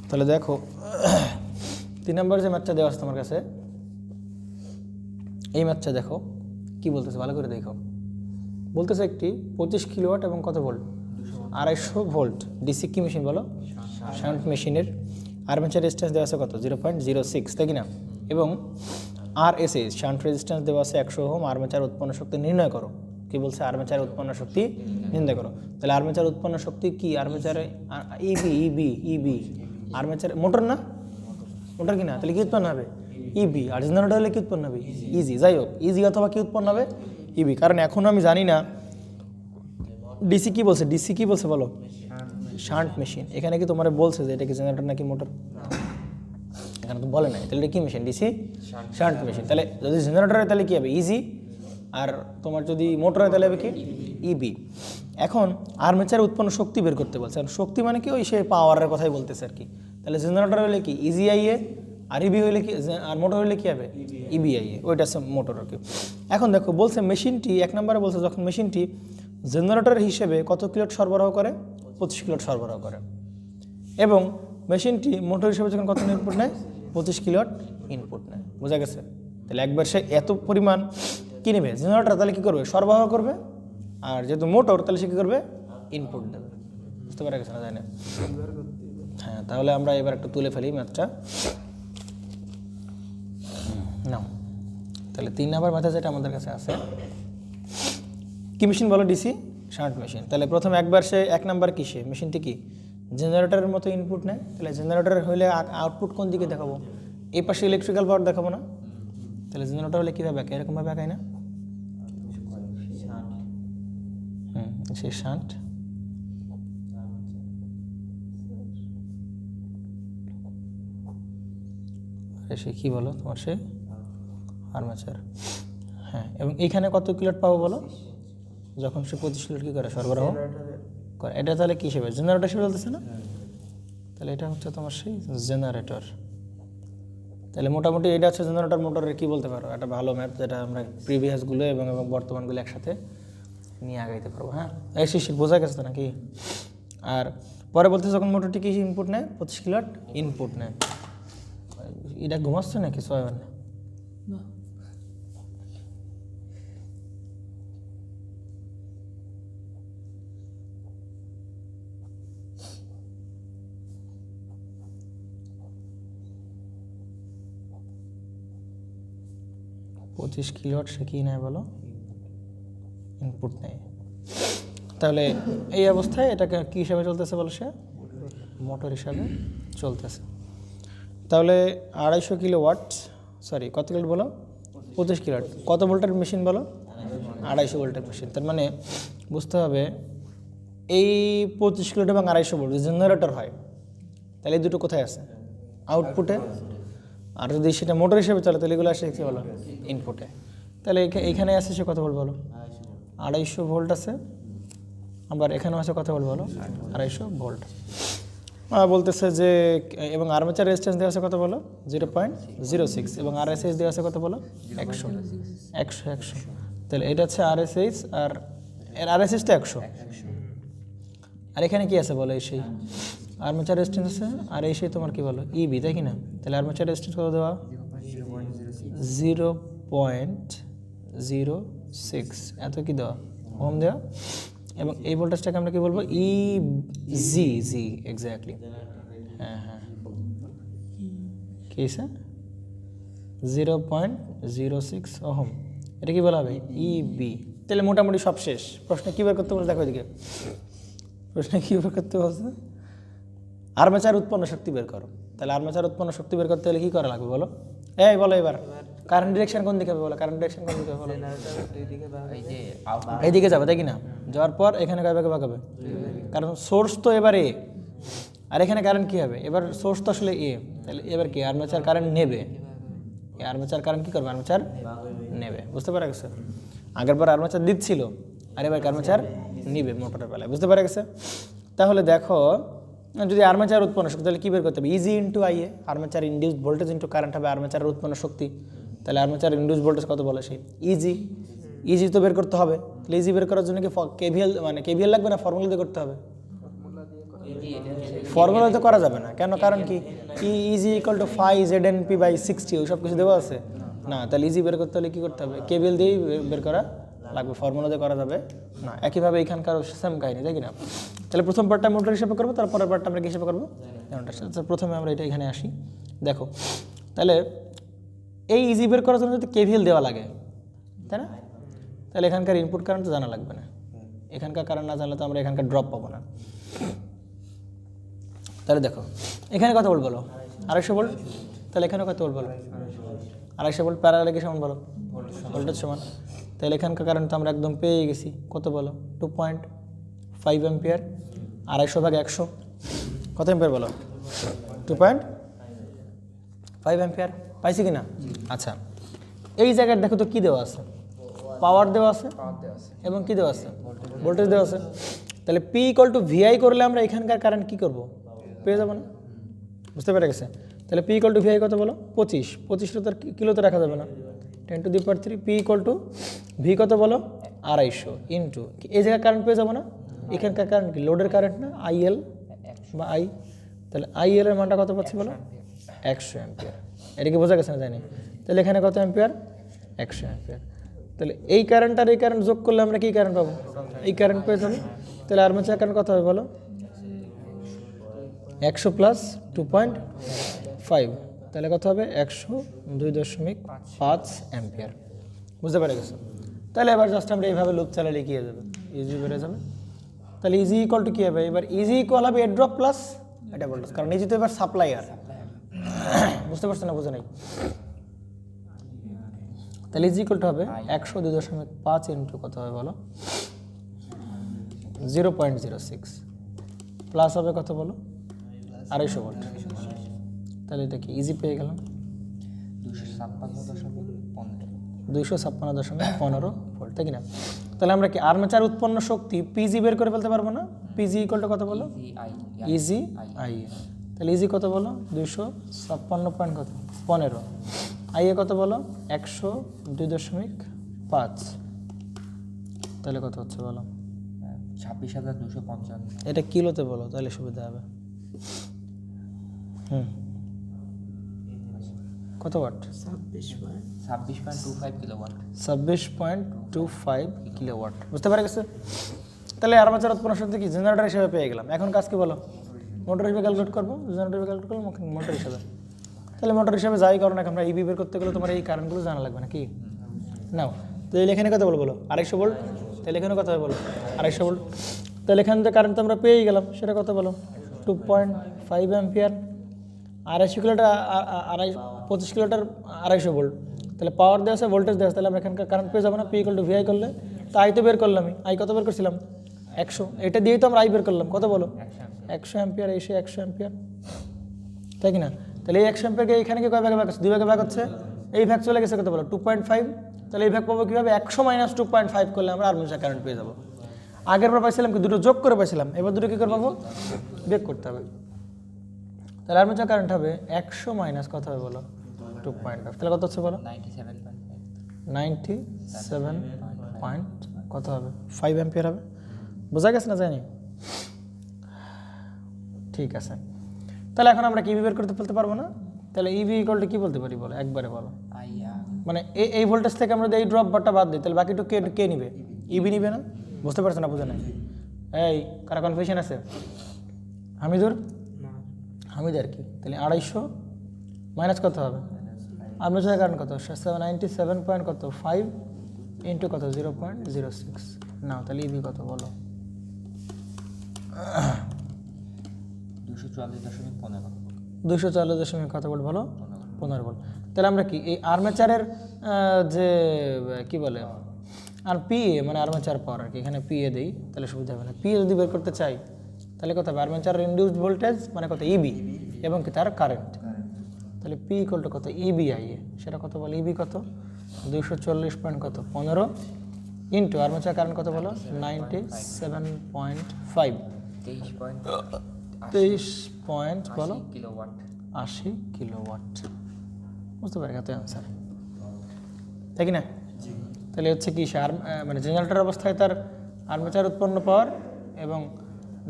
তাহলে দেখো 3 নম্বর যে ম্যাথটা দেওয়া আছে তোমার কাছে, এই ম্যাথটা দেখো কি বলতেছে ভালো করে দেখো। বলতেছে একটি 25 কিলোওয়াট এবং কত ভোল্ট 250 ভোল্ট ডিসি কি মেশিন বলো শান্ট মেশিনের আর্মেচার রেজিস্ট্যান্স দেওয়া আছে কত 0.06, তাই কি না? এবং আরএসএস শান্ট রেজিস্ট্যান্স দেওয়া আছে 100 ওহম। আর্মেচার উৎপন্ন শক্তি নির্ণয় করো। কি বলছে আর্মেচার উৎপন্ন শক্তি নির্ণয় করো। তাহলে আর্মেচার উৎপন্ন শক্তি কি আর্মেচারে ইবি আর্মেচার মোটর না, মোটর কি না, তাহলে কি উৎপন্ন হবে ইবি। আর জেনারেটর হলে কি উৎপন্ন হবে ইজি। যাই হোক ইজি অথবা কি উৎপন্ন হবে ইবি, কারণ এখনও আমি জানি না ডিসি কি বলছে, ডিসি কি বলছে বলো শান্ট মেশিন। এখানে কি তোমার বলছে যে এটা কি জেনারেটর নাকি মোটর, এখানে তো বলে নাই। তাহলে এটা কি মেশিন ডিসি শান্ট মেশিন। তাহলে যদি জেনারেটর হয় তাহলে কি হবে ইজি, আর তোমার যদি মোটর হয় তাহলে হবে কি ইবি। এখন আর্মেচার উৎপন্ন শক্তি বের করতে বলছে, আর শক্তি মানে কি ওই সে পাওয়ারের কথাই বলতেছে আর কি। তাহলে জেনারেটর হলে কি ইজি আইএ, আর ইবি হইলে কি, আর মোটর হইলে কি হবে ইবিআইএ, ওইটা হচ্ছে মোটর আর কি। এখন দেখো বলছে মেশিনটি 1 নম্বরে বলছে যখন মেশিনটি জেনারেটর হিসেবে কত কিলোট সরবরাহ করে 25 কিলোট সরবরাহ করে, এবং মেশিনটি মোটর হিসেবে যখন কত ইনপুট নেয় 25 কিলোট ইনপুট নেয়, বোঝা গেছে? তাহলে একবার সে এত পরিমাণ কী নেবে জেনারেটর, তাহলে কী করবে সরবরাহ করবে, আর যেহেতু মোটর তাহলে সে কী করবে ইনপুট দেবে, বুঝতে পারা গেছে না তাই না? হ্যাঁ, তাহলে আমরা এবার একটু তুলে ফেলি ম্যাথটা নাও। তাহলে 3 নম্বর ম্যাথে যেটা আমাদের কাছে আছে কি মেশিন বলো ডিসি শান্ট মেশিন। তাহলে প্রথম একবার সে 1 নম্বর কিসে মেশিনটি কি জেনারেটরের মতো ইনপুট নেয়, তাহলে জেনারেটর হলে আউটপুট কোন দিকে দেখাবো, এই পাশে ইলেকট্রিক্যাল পাওয়ার দেখাবো না, তাহলে জেনারেটর হলে কীভাবে আঁকে এরকমভাবে আঁকায় না, সেই শান্ট সে কী বলো তোমার সে আর্মেচার। হ্যাঁ, এবং এইখানে কত কিলোট পাবো বলো যখন সে 25 কিলোট কী করে সরবরাহ করে, এটা তাহলে কী হিসেবে জেনারেটর হিসেবে চলতেছে না, তাহলে এটা হচ্ছে তোমার সেই জেনারেটর। তাহলে মোটামুটি এটা হচ্ছে জেনারেটর মোটরের কী বলতে পারো একটা ভালো ম্যাথ, যেটা আমরা প্রিভিয়াসগুলো এবং বর্তমানগুলো একসাথে নিয়ে আগাইতে পারবো। হ্যাঁ, এই শিশির বোঝা গেছে তো নাকি? আর পরে বলতে যখন মোটরটি কি ইনপুট নেয় 25 কিলোট ইনপুট নেয়, এটা ঘুমাচ্ছে নাকি সয়ন? না, পঁচিশ কিলোয়াট সে কি নেয় বলো ইনপুট নেয়। তাহলে এই অবস্থায় এটাকে কী হিসাবে চলতেছে বলো সে মোটর হিসাবে চলতেছে। তাহলে 250 কিলোওয়াট সরি কত কিলোট বলো 25 কিলোওয়াট, কত ভোল্টের মেশিন বলো 250 ভোল্টের মেশিন। তার মানে বুঝতে হবে এই 25 কিলোট এবং 250 ভোল্ট জেনারেটর হয়, তাহলে এই দুটো কোথায় আছে আউটপুটে, আর যদি সেটা মোটর হিসেবে চলে তাহলে এগুলো আসে কী বলো ইনপুটে। তাহলে এইখানে আসে সে কত ভোল্ট বলো 250 ভোল্ট আছে, আবার এখানেও আছে কত ভোল্ট বলো 250 ভোল্ট। বলতেছে যে এবং আর্মেচার রেজিস্ট্যান্স দেওয়া আছে কত বলো 0.06 এবং আরএসএস দেওয়া আছে কত বলো 100। তাহলে এটা হচ্ছে আরএসএস, আর এর আরএসএসটা 100, আর এখানে কি আছে বলো এই সেই আর্মেচার রেজিস্ট্যান্স আছে, আর এই সেই তোমার কি বলো ইবি, তাই কি না? তাহলে আর্মেচার রেজিস্ট্যান্স কত দেওয়া 0.06 এত কি দেওয়া ওহম দেওয়া, এবং এই ভোল্টেজটাকে আমরা কি বলবো ই জি এক্স্যাক্টলি, হ্যাঁ হ্যাঁ কি স্যার 0.06 ওহম, এটা কি বলা হবে ইবি। তাহলে মোটামুটি সব শেষ। প্রশ্নে কী বের করতে বলছে দেখো এদিকে, প্রশ্নে কী বের করতে বলছে আর্মেচার উৎপন্ন শক্তি বের করো। তাহলে আর্মেচার উৎপন্ন শক্তি বের করতে হলে কী করা লাগবে বলো, এই বলো এবার কারেন্ট ডিরেকশন কোন দিকে হবে বলো, কারেন্ট ডিরেকশন কোন দিকে হবে বলো, এই যে আউটপুট এইদিকে যাবে তাই কি না, যাওয়ার পর এখানে কয় ভাগে ভাগ হবে, কারণ সোর্স তো এবার এ, আর এখানে কারেন্ট কী হবে, এবার সোর্স তো আসলে এ, তাহলে এবার কি আর্মেচার কারেন্ট নেবে, এই আর্মেচার কারেন্ট কী করবে, আর্মেচার নেবে, বুঝতে পারা গেছে। আগের বার আর্মেচার দিচ্ছিল আর এবার আর্মেচার নিবে মোটরের বেলায়, বুঝতে পারা গেছে। তাহলে দেখো যদি আর্মেচার উৎপন্ন শক্তি তাহলে কী বের করতে হবে, easy into IA, armature induced voltage into current হবে আর্মেচারের উৎপন্ন শক্তি। তাহলে আর্মেচার ইন্ডিউসড ভোল্টেজ কত বলে সেই ইজি তো বের করতে হবে। তাহলে ইজি বের করার জন্য কি কেভিএল মানে কেভিএল লাগবে না ফর্মুলা দিয়ে করতে হবে, ফর্মুলা তো করা যাবে না কেন, কারণ কি ইজি ইকুয়াল টু 5 ZNP/60 ওই সব কিছু দেওয়া আছে না। তাহলে ইজি বের করতে হলে কী করতে হবে, কেভিএল দিয়েই বের করা লাগবে, ফর্মুলা দিয়ে করা যাবে না। একইভাবে এখানকার সেম কাহিনী তাই কি না। তাহলে প্রথম পার্টটা মোটর হিসেবে করবো, তারপরের পার্টটা আমরা কী হিসেবে করবো, প্রথমে আমরা এটা এখানে আসি। দেখো তাহলে এই ইজি বের করার জন্য যদি কেভিএল দেওয়া লাগে তাই না, তাহলে এখানকার ইনপুট কারেন্ট তো জানা লাগবে না, এখানকার কারেন্ট না জানলে তো আমরা এখানকার ড্রপ পাবো না। তাহলে দেখো এখানে কত ভোল্ট বলো 250 ভোল্ট, তাহলে এখানে কত ভোল্ট বলো 250 ভোল্ট, প্যারালালে কি সমান বলো ভোল্টেজ সমান। তাহলে এখানকার কারেন্ট তো আমরা একদম পেয়ে গেছি, কত বলো 2.5 অ্যাম্পিয়ার, 250/100 কত অ্যাম্পিয়ার বলো 2.5 অ্যাম্পিয়ার, পাইছি কি না। আচ্ছা এই জায়গায় দেখো তো কী দেওয়া আছে, পাওয়ার দেওয়া আছে এবং কী দেওয়া আছে ভোল্টেজ দেওয়া আছে। তাহলে P = VI করলে আমরা এখানকার কারেন্ট কী করবো পেয়ে যাবো না, বুঝতে পেরে গেছে। তাহলে P = VI কত বলো 25 তো তার কিলোতে রাখা যাবে না, 10⁻³ P = V কত বলো 250 ইন্টু এই জায়গায় কারেন্ট পেয়ে যাবো না, এখানকার কারেন্ট কি লোডের কারেন্ট না IL বা I, তাহলে IL এর মানটা কত পাচ্ছি বলো 100 অ্যাম্পিয়ার। এটা কি বোঝা গেছে না জানি। তাহলে এখানে কত অ্যাম্পিয়ার 100 অ্যাম্পিয়ার। তাহলে এই কারেন্ট আর এই কারেন্ট যোগ করলে আমরা কি কারেন্ট পাবো, এই কারেন্ট পেয়ে যাবো। তাহলে আর্মেচার কারেন্ট কত হবে বলো 100 + 2.5, তাহলে কত হবে 102.5 অ্যাম্পিয়ার, বুঝতে পেরে গেছো। তাহলে এবার জাস্ট আমরা এইভাবে লুপ চালালে কি হয়ে যাবে, ইজি বেড়ে যাবে। তাহলে ইজি ইকুয়াল টু কী হবে, এবার ইজি ইকুয়াল হবে এর ড্রপ প্লাস এটা ভোল্টেজ, কারণ ইজি তো এবার সাপ্লাইয়ার, বুঝতে পারছো না, বুঝে নাই। তাহলে ইজি ইকুয়াল টু হবে 102.5 ইন্টু কত হবে বলো 0.06 প্লাস হবে কত বলো 250 ভোল্ট। তাহলে এটা কি ইজি পেয়ে গেলাম 256.15 ভোল্ট তাই কি না। তাহলে আমরা কি আর্মেচার উৎপন্ন শক্তি পিজি বের করে ফেলতে পারবো না, পিজি ইকুয়াল টু কত বলো ইজি আই, তাহলে ইজি কত বলো 256.15, আইএ কত বলো 102.5, তাহলে কত হচ্ছে বলো 26,255। এটা কিলোতে বলো তাহলে সুবিধা হবে। কত ওয়াট 26.25 কিলোওয়াট, 26.25 কিলোওয়াট, বুঝতে পারা গেছে। তাহলে আর্মেচার উৎপন্ন শক্তি কি জেনারেটর হিসেবে পেয়ে গেলাম। এখন কাজ কি বলো মোটর হিসেবে ক্যালকুলেট করবো, জেনারেটর হিসেবে ক্যালকুলেট করবো মোটর হিসেবে। তাহলে মোটর হিসেবে যাই কারণ আমরা ইবি বের করতে গেলে তোমার এই কারেন্টগুলো জানা লাগবে না কি নাও। তাহলে এখানে কত বলো 250 ভোল্ট, তাহলে এখানে কত হবে বলো 250 ভোল্ট। তাহলে এখান থেকে কারেন্ট তো আমরা পেয়েই গেলাম, সেটা কত বলো 2.5 অ্যাম্পিয়ার, 250 কিলোটা 25 কিলোটার 250 ভোল্ট। তাহলে পাওয়ার দেওয়া আছে ভোল্টেজ দেওয়া আছে, তাহলে আমরা এখানকার কারেন্ট পেয়ে যাবো না। P = VI করলে তো আই তো বের করলাম, আই কত বের করছিলাম 100, এটা দিয়েই তো আমরা আই বের করলাম কত বলো 100 অ্যাম্পিয়ার, এসে 100 অ্যাম্পিয়ার তাই কি না। তাহলে এই 100 অ্যাম্পিয়ারকে এখানে কি কয় ভাগে ভাগ হচ্ছে, 2 ভাগে ভাগ হচ্ছে, এই ভাগ চলে গেছে কত বলো 2.5, তাহলে এই ভাগ পাবো কীভাবে 100 - 2.5 করলে আমরা আর্মেচার কারেন্ট পেয়ে যাবো। আগের বার পাইছিলাম কি দুটো যোগ করে পাইছিলাম, এবার দুটো কী করে পাবো বের করতে হবে। তাহলে আর্মেচার কারেন্ট হবে 100 মাইনাস কত হবে বলো 2.5, তাহলে কত হচ্ছে বলো 97 পয়েন্ট কত হবে 5 অ্যাম্পিয়ার হবে, বোঝা গেছে না জানি। ঠিক আছে, তাহলে এখন আমরা কি বের করতে বলতে পারবো না, তাহলে ইভি ইকুয়াল টু কি বলতে পারি বলো একবারে বলো আইয়া মানে এই ভোল্টেজ থেকে আমরা যদি এই ড্রপ বারটা বাদ দিই তাহলে বাকিটা কে নিবে? ইবি নিবে না? বুঝতে পারছেন না? বুঝে নাই? এই কারা কনফিউশন আছে? হামিদুর? হামিদ আর কি? তাহলে 250 মাইনাস কত হবে? আর্মেচারের কারেন্ট কত? 97 পয়েন্ট কত 5 ইন্টু কত 0.06। না তাহলে ইবি কত বলো? 244 কত ভোল্ট বলো? 15 ভোল্ট। তাহলে আমরা কি এই আর্মেচারের যে কি বলে আর পিএ মানে আর্মেচার পাওয়ার আর কি, এখানে পিএ দেই তাহলে সুবিধা হবে না। পিএ যদি বের করতে চাই তাহলে কত হবে? আর্মেচার ইনডিউসড ভোল্টেজ মানে কত? ইবি এবং কি তার কারেন্ট। তাহলে পি ইকুয়াল টু কত? ইবিআইএ। সেটা কত বলে? ইবি কত? 240 পয়েন্ট কত 15 ইন্টু আর্মেচার কারেন্ট কত বলো? 97.5 23 পয়েন্ট বলো 80 কিলোওয়াট। বুঝতে পারি কত অ্যান্সার, তাই কি না? তাহলে হচ্ছে কি মানে জেনারেটর অবস্থায় তার আর্মেচার উৎপন্ন পাওয়ার এবং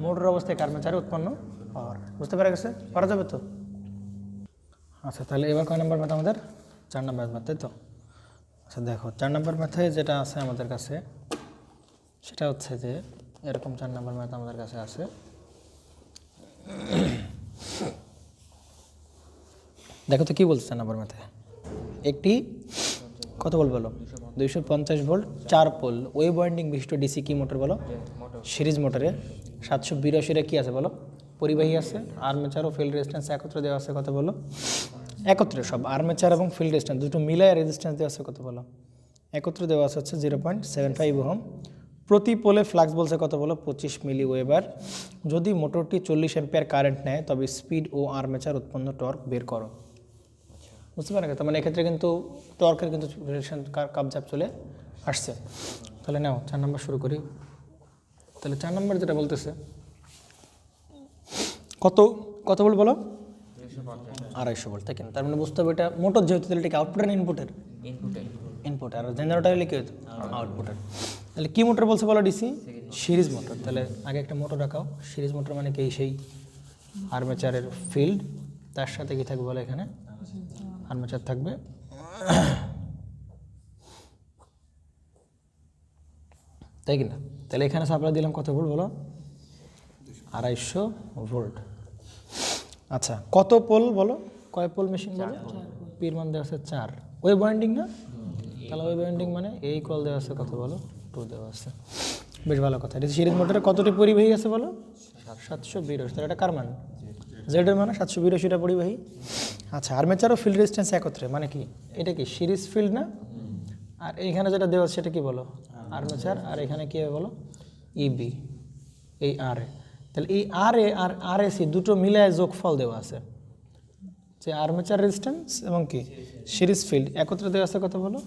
মোটর অবস্থায় আর্মেচারে উৎপন্ন পাওয়ার। বুঝতে পারা গেছে? পারা যাবে তো? আচ্ছা তাহলে এবার কয় নম্বর ম্যাথ আমাদের? 4 নম্বর ম্যাথ, তাই তো? আচ্ছা দেখো 4 নম্বর ম্যাথে যেটা আছে আমাদের কাছে সেটা হচ্ছে যে এরকম 4 নম্বর ম্যাথ আমাদের কাছে আছে। দেখো তো কি বলছে 4 নম্বর ম্যাথে? একটি কত ভোল্ট বলো? 250 ভোল্ট 4 পোল ওয়েভ ওয়াইন্ডিং বিশিষ্ট ডিসি কি মোটর বলো? সিরিজ মোটরে 782 কি আছে বলো? পরিবাহী আছে। আর্মেচার ও ফিল্ড রেজিস্ট্যান্স একত্রে দেওয়া আছে কত বলো? একত্রে সব আর্মেচার এবং ফিল্ড রেজিস্ট্যান্স দুটো মিলায় রেজিস্ট্যান্স দেওয়া আছে কত বলো? একত্রে দেওয়া আছে হচ্ছে 0.75 ওহম। প্রতি পোলে ফ্লাক্স বলছে কত বলো? 25 মিলি ওয়েবার। যদি মোটরটি 40 অ্যাম্পিয়ার কারেন্ট নেয় তবে স্পিড ও আর্মেচার উৎপন্ন টর্ক বের করো। বুঝতে পারেন? তার মানে এক্ষেত্রে কিন্তু টর্কের কিন্তু রিলেশন কাবজাব চলে আসছে। তাহলে নাও 4 নম্বর শুরু করি। তাহলে 4 নম্বর যেটা বলতেছে কত ভোল্ট বলো? 250 ভোল্ট, তাই কেন? তার মানে বুঝতে হবে এটা মোটর যেহেতু তাহলে এটাকে আউটপুটের না ইনপুটের? ইনপুট। আর জেনারেটর হলে কি হতো? আউটপুটের। তাহলে কি মোটর বলছে বলো? DC series motor. তাহলে আগে একটা মোটর রাখাও। সিরিজ মোটর মানে কি? সেই আর্মেচারের ফিল্ড, তার সাথে কি থাকবে বলো? এখানে আর্মেচার থাকবে। তাই কিনা? তাহলে এখানে সাপ্লাই দিলাম কত ভোল্ট বলো? 250 ভোল্ট। আচ্ছা কত পোল বলো? কয় পোল মেশিন বলো? পির মান দেওয়া আছে 4। ওয়েভ ওয়াইন্ডিং না? তাহলে ওয়েভ ওয়াইন্ডিং মানে এই কল দেওয়া আছে কত বলো? 2 দেওয়া আছে। বেশ ভালো কথা। এটা সিরিজ মোটরে কতটি পরিবাহী আছে বলো? 782। তাহলে এটা কার মান? জেডের মানে 782টা পরিবাহী। আচ্ছা আর্মেচার ও ফিল্ড রেজিস্ট্যান্স একত্রে মানে কি? এটা কি সিরিজ ফিল্ড না? আর এইখানে যেটা দেওয়া আছে সেটা কি বলো? আর্মেচার। আর এখানে কি হবে বলো? ইবি। এই আর এ। তাহলে এই আর এ আর আর এসি দুটো মিলায় যোগফল দেওয়া আছে যে আর্মেচার রেজিস্ট্যান্স এবং কি সিরিজ ফিল্ড একত্রে দেওয়া আছে কত বলো?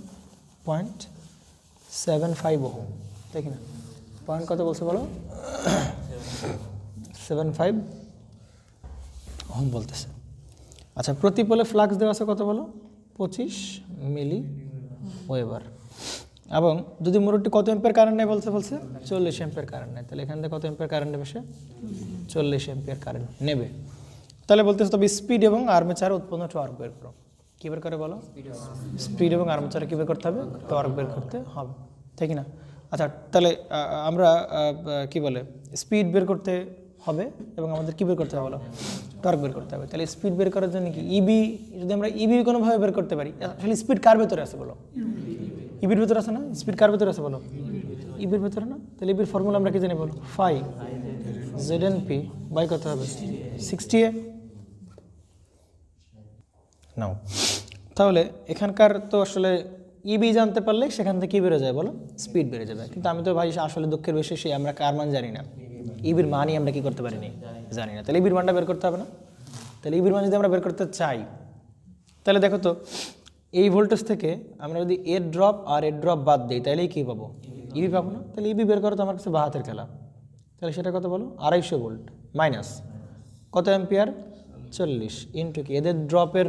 0.75 ওহম, তাই কিনা? পয়েন্ট কত বলছে বলো? 75 ওহম বলতেছে। আচ্ছা প্রতি পোলে ফ্লাক্স দেওয়া আছে কত বলো? 25 মিলি ওয়েবার। এবং যদি মোটরটি কত অ্যাম্পিয়ার কারেন্ট নেয় বলছে? 40 অ্যাম্পিয়ার কারেন্ট নেয়। তাহলে এখান থেকে কত অ্যাম্পিয়ার কারেন্ট নেবে সে? 40 অ্যাম্পিয়ার কারেন্ট নেবে। তাহলে বলতেছে তবে স্পিড এবং আর্মেচার উৎপন্ন টর্ক বের করো। কী বের করে বলো? স্পিড এবং আর্মেচারে কী বের করতে হবে? টর্ক বের করতে হবে, ঠিক না? আচ্ছা তাহলে আমরা কি বলে স্পিড বের করতে হবে এবং আমাদের কী বের করতে হবে বলো? টর্ক বের করতে হবে। তাহলে স্পিড বের করার জন্য কি ইবি, যদি আমরা ইবি কোনোভাবে বের করতে পারি, আসলে স্পিড কার ভেতরে আছে বলো? ইবির ভেতরে আছে না? স্পিড কার ভেতরে আছে বলো? ইবির ভেতরে না? তাহলে ইবির ফর্মুলা আমরা কি জানি বলো? ফাই জেডএনপি বাই কত হবে? 60A নাও। তাহলে এখানকার তো আসলে ইবি জানতে পারলে সেখান থেকে কী বেড়ে যায় বলো? স্পিড বেড়ে যাবে। কিন্তু আমি তো ভাই আসলে দুঃখের বিষয় সেই আমরা কার মান জানি না, ইবির মানই আমরা কি করতে পারিনি, জানি না। তাহলে ইবির মানটা বের করতে হবে না? তাহলে ইবির মান যদি আমরা বের করতে চাই তাহলে দেখো তো এই ভোল্টেজ থেকে আমরা যদি এর ড্রপ আর এর ড্রপ বাদ দিই তাহলেই কী পাবো? ইবি পাবো না? তাহলে ইবি বের করো তো আমার কাছে বাহাতের খেলা। তাহলে সেটা কত বলো? 250 ভোল্ট মাইনাস কত অ্যাম্পিয়ার? 40 ইন্টু কি এদের ড্রপের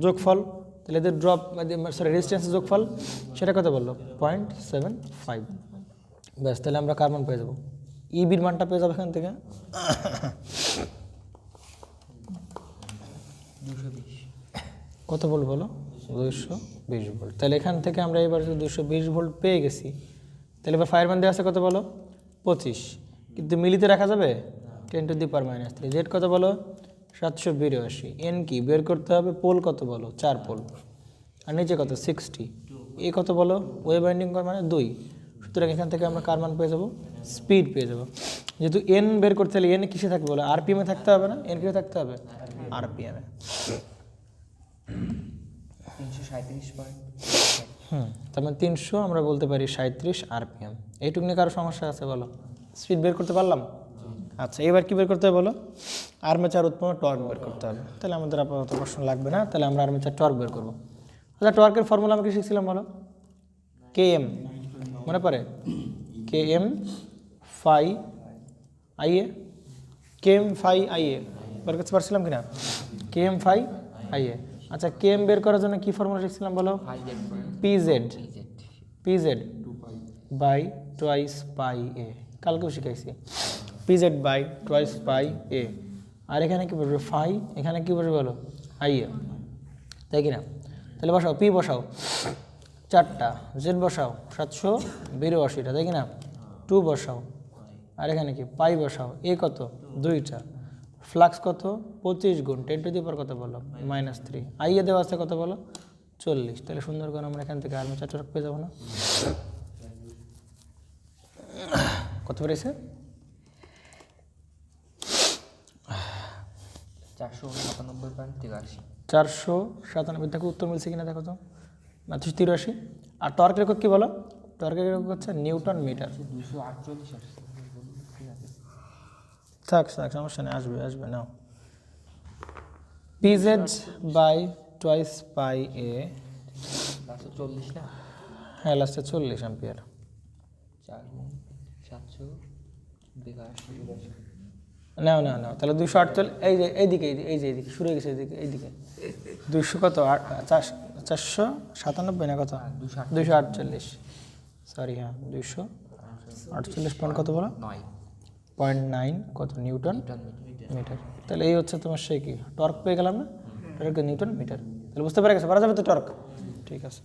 যোগফল, তাহলে এদের ড্রপ রেজিস্ট্যান্সের যোগফল সেটা কত বললো? 0.75। ব্যাস তাহলে আমরা কার মান পেয়ে যাবো? ইবির মানটা পেয়ে যাবো এখান থেকে 220। কত ভোল্ট বলো? 220 ভোল্ট। তাহলে এখান থেকে আমরা এবার 220 ভোল্ট পেয়ে গেছি। তাহলে এবার ফায়ার মান দেওয়া আছে কত বলো? 25। কিন্তু মিলিতে রাখা যাবে 10⁻³ জেড কত বলো? 782। এন কি বের করতে হবে? পোল কত বলো? 4 পোল। আর নিচে কত? 60। এ কত বলো? ওয়েভ বাইন্ডিং মানে 2। সুতরাং এখান থেকে আমরা কার মান পেয়ে যাবো? স্পিড পেয়ে যাবো। যেহেতু এন বের করতে হলে এন কিসে থাকবে বলো? আরপিএমে থাকতে হবে না? এন কিসে থাকতে হবে? আরপিএমে। 337. তার মানে 300 আমরা বলতে পারি 37 আরপিএম। এইটুকু নিয়ে কারো সমস্যা আছে বলো? স্পিড বের করতে পারলাম? আচ্ছা, এবার কি বের করতে হবে বলো? আর্মেচার উৎপন্ন টর্ক বের করতে হবে। তাহলে আমাদের আপাতত প্রশ্ন লাগবে না, তাহলে আমরা আর্মেচার টর্ক বের করবো। আচ্ছা, টর্কের ফর্মুলা আমরা কি শিখছিলাম বলো? কেএম মনে পড়ে? KM phi IA. KM phi IA বের করতে পারছিলাম কিনা? KM phi IA. আচ্ছা, কেএম বের করার জন্য কি ফর্মুলা শিখছিলাম বলো? PZ. PZ by twice pi A, কালকেও শিখাইছি। PZ by twice pi A. আর এখানে কি বলবে? ফাই। এখানে কি বলবে বলো? আইএ, তাই কি না? তাহলে বসাও, পি বসাও 4টা, জেড বসাও 782টা, তাই কি না? 2 বসাও, আর এখানে কি পাই বসাও। এ কত? 2টা। ফ্লাক্স কত? 25 গুণ 10⁻³ কত বলো? -3। আইএ দেওয়া আছে কত বলো? 40। তাহলে সুন্দর করে আমরা এখান থেকে আর্মেচার টর্ক পেয়ে যাবো না? কত পেরেছে? 497.83। 497। দেখো উত্তর মিলছে কিনা দেখো তো। 83। আর টর্কের একক কি বলো? টর্কের একক হচ্ছে নিউটন মিটার। 248 আসছে। ঠিক আছে, থাক থাক, সমস্যা নেই, আসবে আসবে। নাও, পিজেড বাই টোয়াইস পাই এ। লাস্টে 40 না? হ্যাঁ, লাস্টে 40 অ্যাম্পিয়ার। 4 গুণ 782। নাও নাও নাও, তাহলে 248। এই যে এইদিকে, এই যে এইদিকে শুরু হয়ে গেছে, এইদিকে এইদিকে 200 কত? 497 না কত? 248। সরি, হ্যাঁ 248 পয়েন্ট কত বলো? 0.9 কত নিউটন মিটার। তাহলে এই হচ্ছে তোমার সেই কি টর্ক পেয়ে গেলাম না? Torque newton metre. তাহলে বুঝতে পেরে গেছে, পারা যাবে তো টর্ক? ঠিক আছে।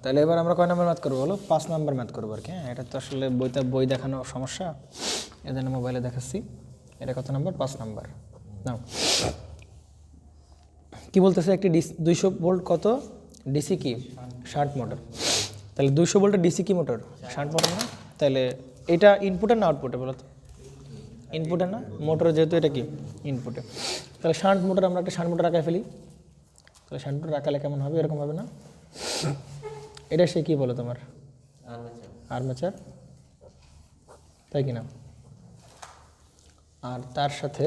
তাহলে এবার আমরা কয় নম্বর ম্যাথ করবো বলো? 5 নম্বর ম্যাথ করবো আর কি। হ্যাঁ, এটা তো আসলে বই দেখানো সমস্যা, এজন্য মোবাইলে দেখাচ্ছি। এটা কত নম্বর? 5 নম্বর। নাও, কি বলতেছে? একটি 200 ভোল্ট কত ডিসি কি শান্ট মোটর। তাহলে 200 ভোল্টের ডিসি কি মোটর? শান্ট মোটর না? তাহলে এটা ইনপুটে না আউটপুটে বলো তো? ইনপুটে না? মোটর যেহেতু এটা কি ইনপুটে। তাহলে শান্ট মোটর, আমরা একটা শান্ট মোটর রাখায় ফেলি। তাহলে শান্ট মোটর রাখালে কেমন হবে? এরকম হবে না? এটা সে কি বলো তোমার? আর্মেচার, তাই কি না? আর তার সাথে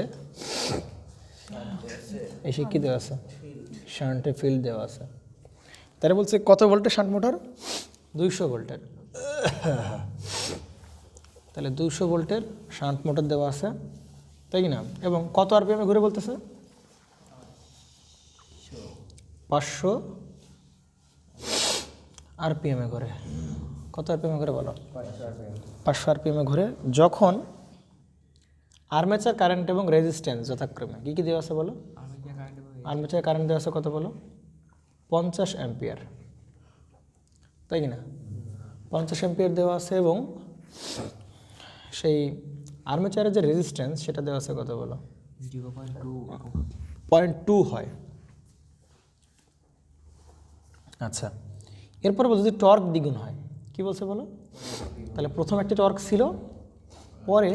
এসে কি দেওয়া আছে? শান্টে ফিল্ড দেওয়া আছে। তারা বলছে কত ভোল্টের শান্ট মোটর? 200 ভোল্টের। তাহলে 200 ভোল্টের শান্ট মোটর দেওয়া আছে, তাই কি না? এবং কত আরপিএমে ঘুরে বলতেছে? 500 আরপিএমে ঘুরে। কত আরপিএমে ঘুরে বলো? 500 আরপিএমে ঘুরে। যখন আর্মেচার কারেন্ট এবং রেজিস্ট্যান্স যথাক্রমে কী কী দেওয়া আছে বলো? আর্মেচার কারেন্ট দেওয়া আছে কত বলো? 50 অ্যাম্পিয়ার, তাই কি না? 50 অ্যাম্পিয়ার দেওয়া আছে। এবং সেই আর্মেচারের যে রেজিস্ট্যান্স সেটা দেওয়া আছে কত বলো? 0.2 হয়। আচ্ছা, এরপর বলছে যদি টর্ক দ্বিগুণ হয়, কি বলছে বলো? তাহলে প্রথম একটা টর্ক ছিল, পরে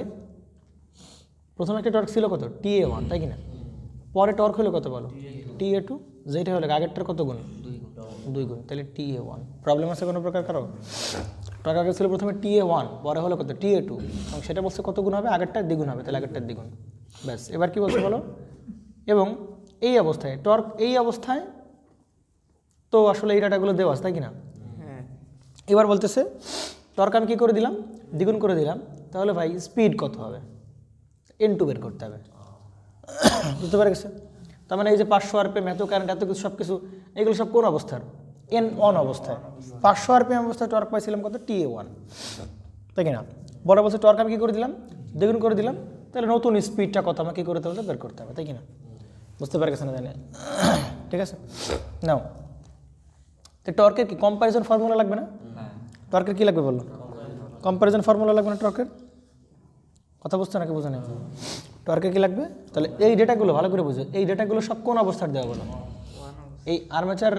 প্রথম একটা টর্ক ছিল কত? TA1, তাই কি না? পরে টর্ক হলো কত বলো? TA2, যেটা হলো আগেরটার কত গুণ? 2 গুণ। তাহলে TA1। প্রবলেম আছে কোনো প্রকার কারো? টর্ক আগে ছিল প্রথমে TA1, পরে হলো কত? TA2, এবং সেটা বলছে কত গুণ হবে? আগেরটার দ্বিগুণ হবে। তাহলে আগেরটার দ্বিগুণ। ব্যাস, এবার কি বলছে বলো? এবং এই অবস্থায় টর্ক, এই অবস্থায় তো আসলে এই ডাটাগুলো দেওয়া আছে, তাই কি না? এবার বলতেছে টর্ক আমি কী করে দিলাম? দ্বিগুণ করে দিলাম। তাহলে ভাই স্পিড কত হবে? N2 বের করতে হবে। বুঝতে পেরে গেছে? তার মানে এই যে 500 আরপিএম, এত কারেন্ট, এত কিছু, সব কিছু এগুলো সব কোন অবস্থার? N1 অবস্থায়। 500 আরপিএম অবস্থায় টর্ক পাইছিলাম কত? TA1, তাই কি না? বড় বলছে টর্ক আমি কী করে দিলাম? দ্বিগুণ করে দিলাম। তাহলে নতুন স্পিডটা কত আমাকে কী করতে হবে? বের করতে হবে, তাই কি না? বুঝতে পেরে গেছে না জানি? ঠিক আছে, নাও তো টর্কের কি কম্প্যারিজন ফর্মুলা লাগবে না? টর্কের কি লাগবে বলো? কম্প্যারিজন ফর্মুলা লাগবে না টর্কের? কথা বুঝছো নাকি বুঝো না? টর্কের কি লাগবে? তাহলে এই ডেটাগুলো ভালো করে বুঝো, এই ডেটাগুলো সব কোন অবস্থায় দেওয়া বলো? এই আর্মেচার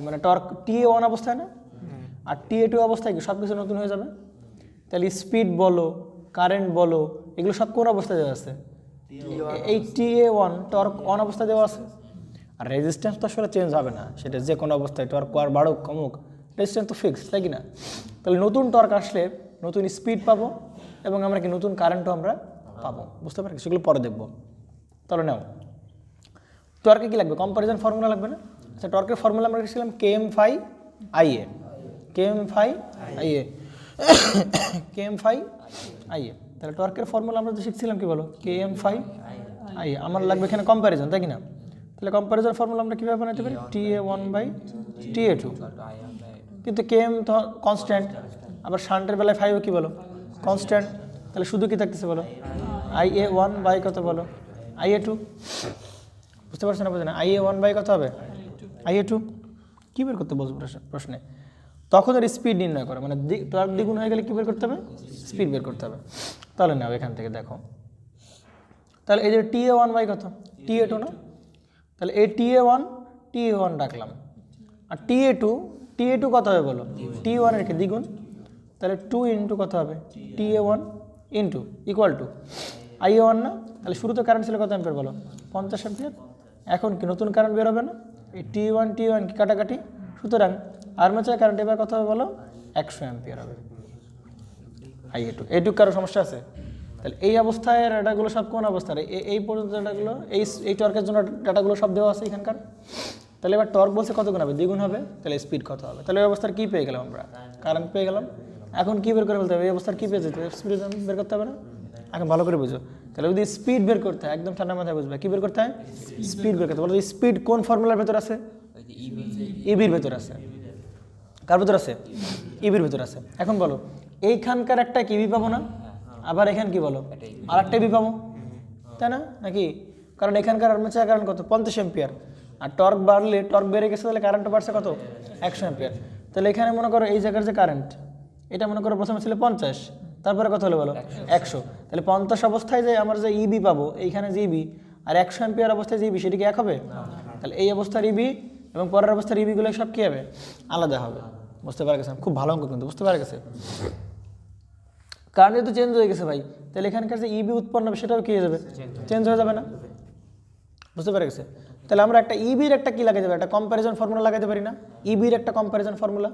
মানে টর্ক TA1 অবস্থায় না, আর TA2 অবস্থায় কি সব কিছু নতুন হয়ে যাবে? তাহলে স্পিড বলো, কারেন্ট বলো, এগুলো সব কোন অবস্থায় দেওয়া আছে? এই TA1 টর্ক 1 অবস্থায় দেওয়া আছে। আর রেজিস্ট্যান্স তো আসলে চেঞ্জ হবে না, সেটা যে কোনো অবস্থায় টর্ক আর বাড়ুক কমুক, রেজিস্ট্যান্স তো ফিক্স, তাই কি না? তাহলে নতুন টর্ক আসলে নতুন স্পিড পাবো এবং আমরা কি নতুন কারেন্টও আমরা পাবো, বুঝতে পারি? সেগুলো পরে দেখবো। তাহলে নাও, টর্কে কি লাগবে? কম্প্যারিজন ফর্মুলা লাগবে না? আচ্ছা, টর্কের ফর্মুলা আমরা রেখেছিলাম Km/Ia, Km/Ia, Km/Ia। তাহলে টর্কের ফর্মুলা আমরা তো শিখছিলাম কি বলো? Km/Ia। আমার লাগবে এখানে কম্প্যারিজন, তাই কি না? তাহলে কম্প্যারিজন ফর্মুলা আমরা কীভাবে বানাতে পারি? TA1/TA2। কিন্তু Km তো কনস্ট্যান্ট, আবার শান্টের বেলায় 5 কি বলো? কনস্ট্যান্ট। তাহলে শুধু কি থাকতেছে বলো? Ia1 কত বলো? Ia2। বুঝতে পারছো না? বুঝে না? Ia1 কত হবে? Ia2। কী বের করতে বলবো প্রশ্নে? তখন এর স্পিড নির্ণয় করে, মানে টর্ক দ্বিগুণ হয়ে গেলে কী বের করতে হবে? স্পিড বের করতে হবে। তাহলে নাও এখান থেকে দেখো, তাহলে এই যে TA1 কত? TA2 না? তাহলে এই TA1 রাখলাম, আর TA2 কত হবে বলো? T1 এর কি দ্বিগুণ, তাহলে 2 ইন্টু কত হবে? TA1 into equal to Ia1 না? তাহলে শুরুতে কারেন্ট ছিল কত অ্যাম্পিয়ার বলো? 50 অ্যাম্পিয়ার। এখন কি নতুন কারেন্ট বের হবে না? এই T1 কি কাটাকাটি, সুতরাং আর্মেচার কারেন্ট এবার কত হবে বলো? 100 অ্যাম্পিয়ার হবে। Ia2। এইটুকু কারো সমস্যা আছে? তাহলে এই অবস্থায় ডাটাগুলো সব কোন অবস্থায়? এই পর্যন্ত ডাটাগুলো, এই টর্কের জন্য ডাটাগুলো সব দেওয়া আছে এখানকার। তাহলে এবার টর্ক বলছে কত গুণ হবে? দ্বিগুণ হবে। তাহলে স্পিড কত হবে? তাহলে এই অবস্থার কী পেয়ে গেলাম আমরা? কারেন্ট পেয়ে গেলাম। এখন কী বের করে বলতে হবে? এই অবস্থার কী পেয়ে যেতে হবে? স্পিড বের করতে হবে না? এখন ভালো করে বুঝো। তাহলে যদি স্পিড বের করতে হয়, একদম ঠান্ডা মাথায় বুঝবে, কী বের করতে হয়? স্পিড বের করতে। বলো স্পিড কোন ফর্মুলার ভেতর আছে? ইবির ভেতর আছে। কার ভেতর আছে? ইবির ভেতর আছে। এখন বলো, এইখানকার একটা ইবি পাবো না, আবার এখানে কি বলো? আর একটা ইবি পাবো, তাই না? নাকি? কারণ এখানকার আর্মেচার কারেন্ট কত? 50 অ্যাম্পিয়ার। আর টর্ক বাড়লে, টর্ক বেড়ে গেছে, তাহলে কারেন্টও বাড়ছে কত? 100 অ্যাম্পিয়ার। তাহলে এখানে মনে করো এই জায়গার যে কারেন্ট, এটা মনে করো প্রথমে ছিল 50, তারপরে কত হলো বলো? 100। তাহলে 50 অবস্থায় যে আমার যে ইবি পাবো, এইখানে যে ইবি, আর 100 অ্যাম্পিয়ার অবস্থায় যে ইবি, সেটা কি এক হবে? তাহলে এই অবস্থার ইবি এবং পরের অবস্থার ইবিগুলো সব কী হবে? আলাদা হবে। বুঝতে পারা গেছে? খুব ভালো অঙ্ক কিন্তু, বুঝতে পারা গেছে? কারণ যেহেতু চেঞ্জ হয়ে গেছে ভাই, তাহলে এখানকার যে ইবি উৎপন্ন হবে সেটাও কী হয়ে যাবে? চেঞ্জ হয়ে যাবে না? বুঝতে পারা গেছে? তাহলে আমরা একটা ইবির একটা কী লাগাতে পারি? একটা কম্প্যারিজন ফর্মুলা লাগাতে পারি না? ইবির একটা কম্প্যারিজন ফর্মুলা,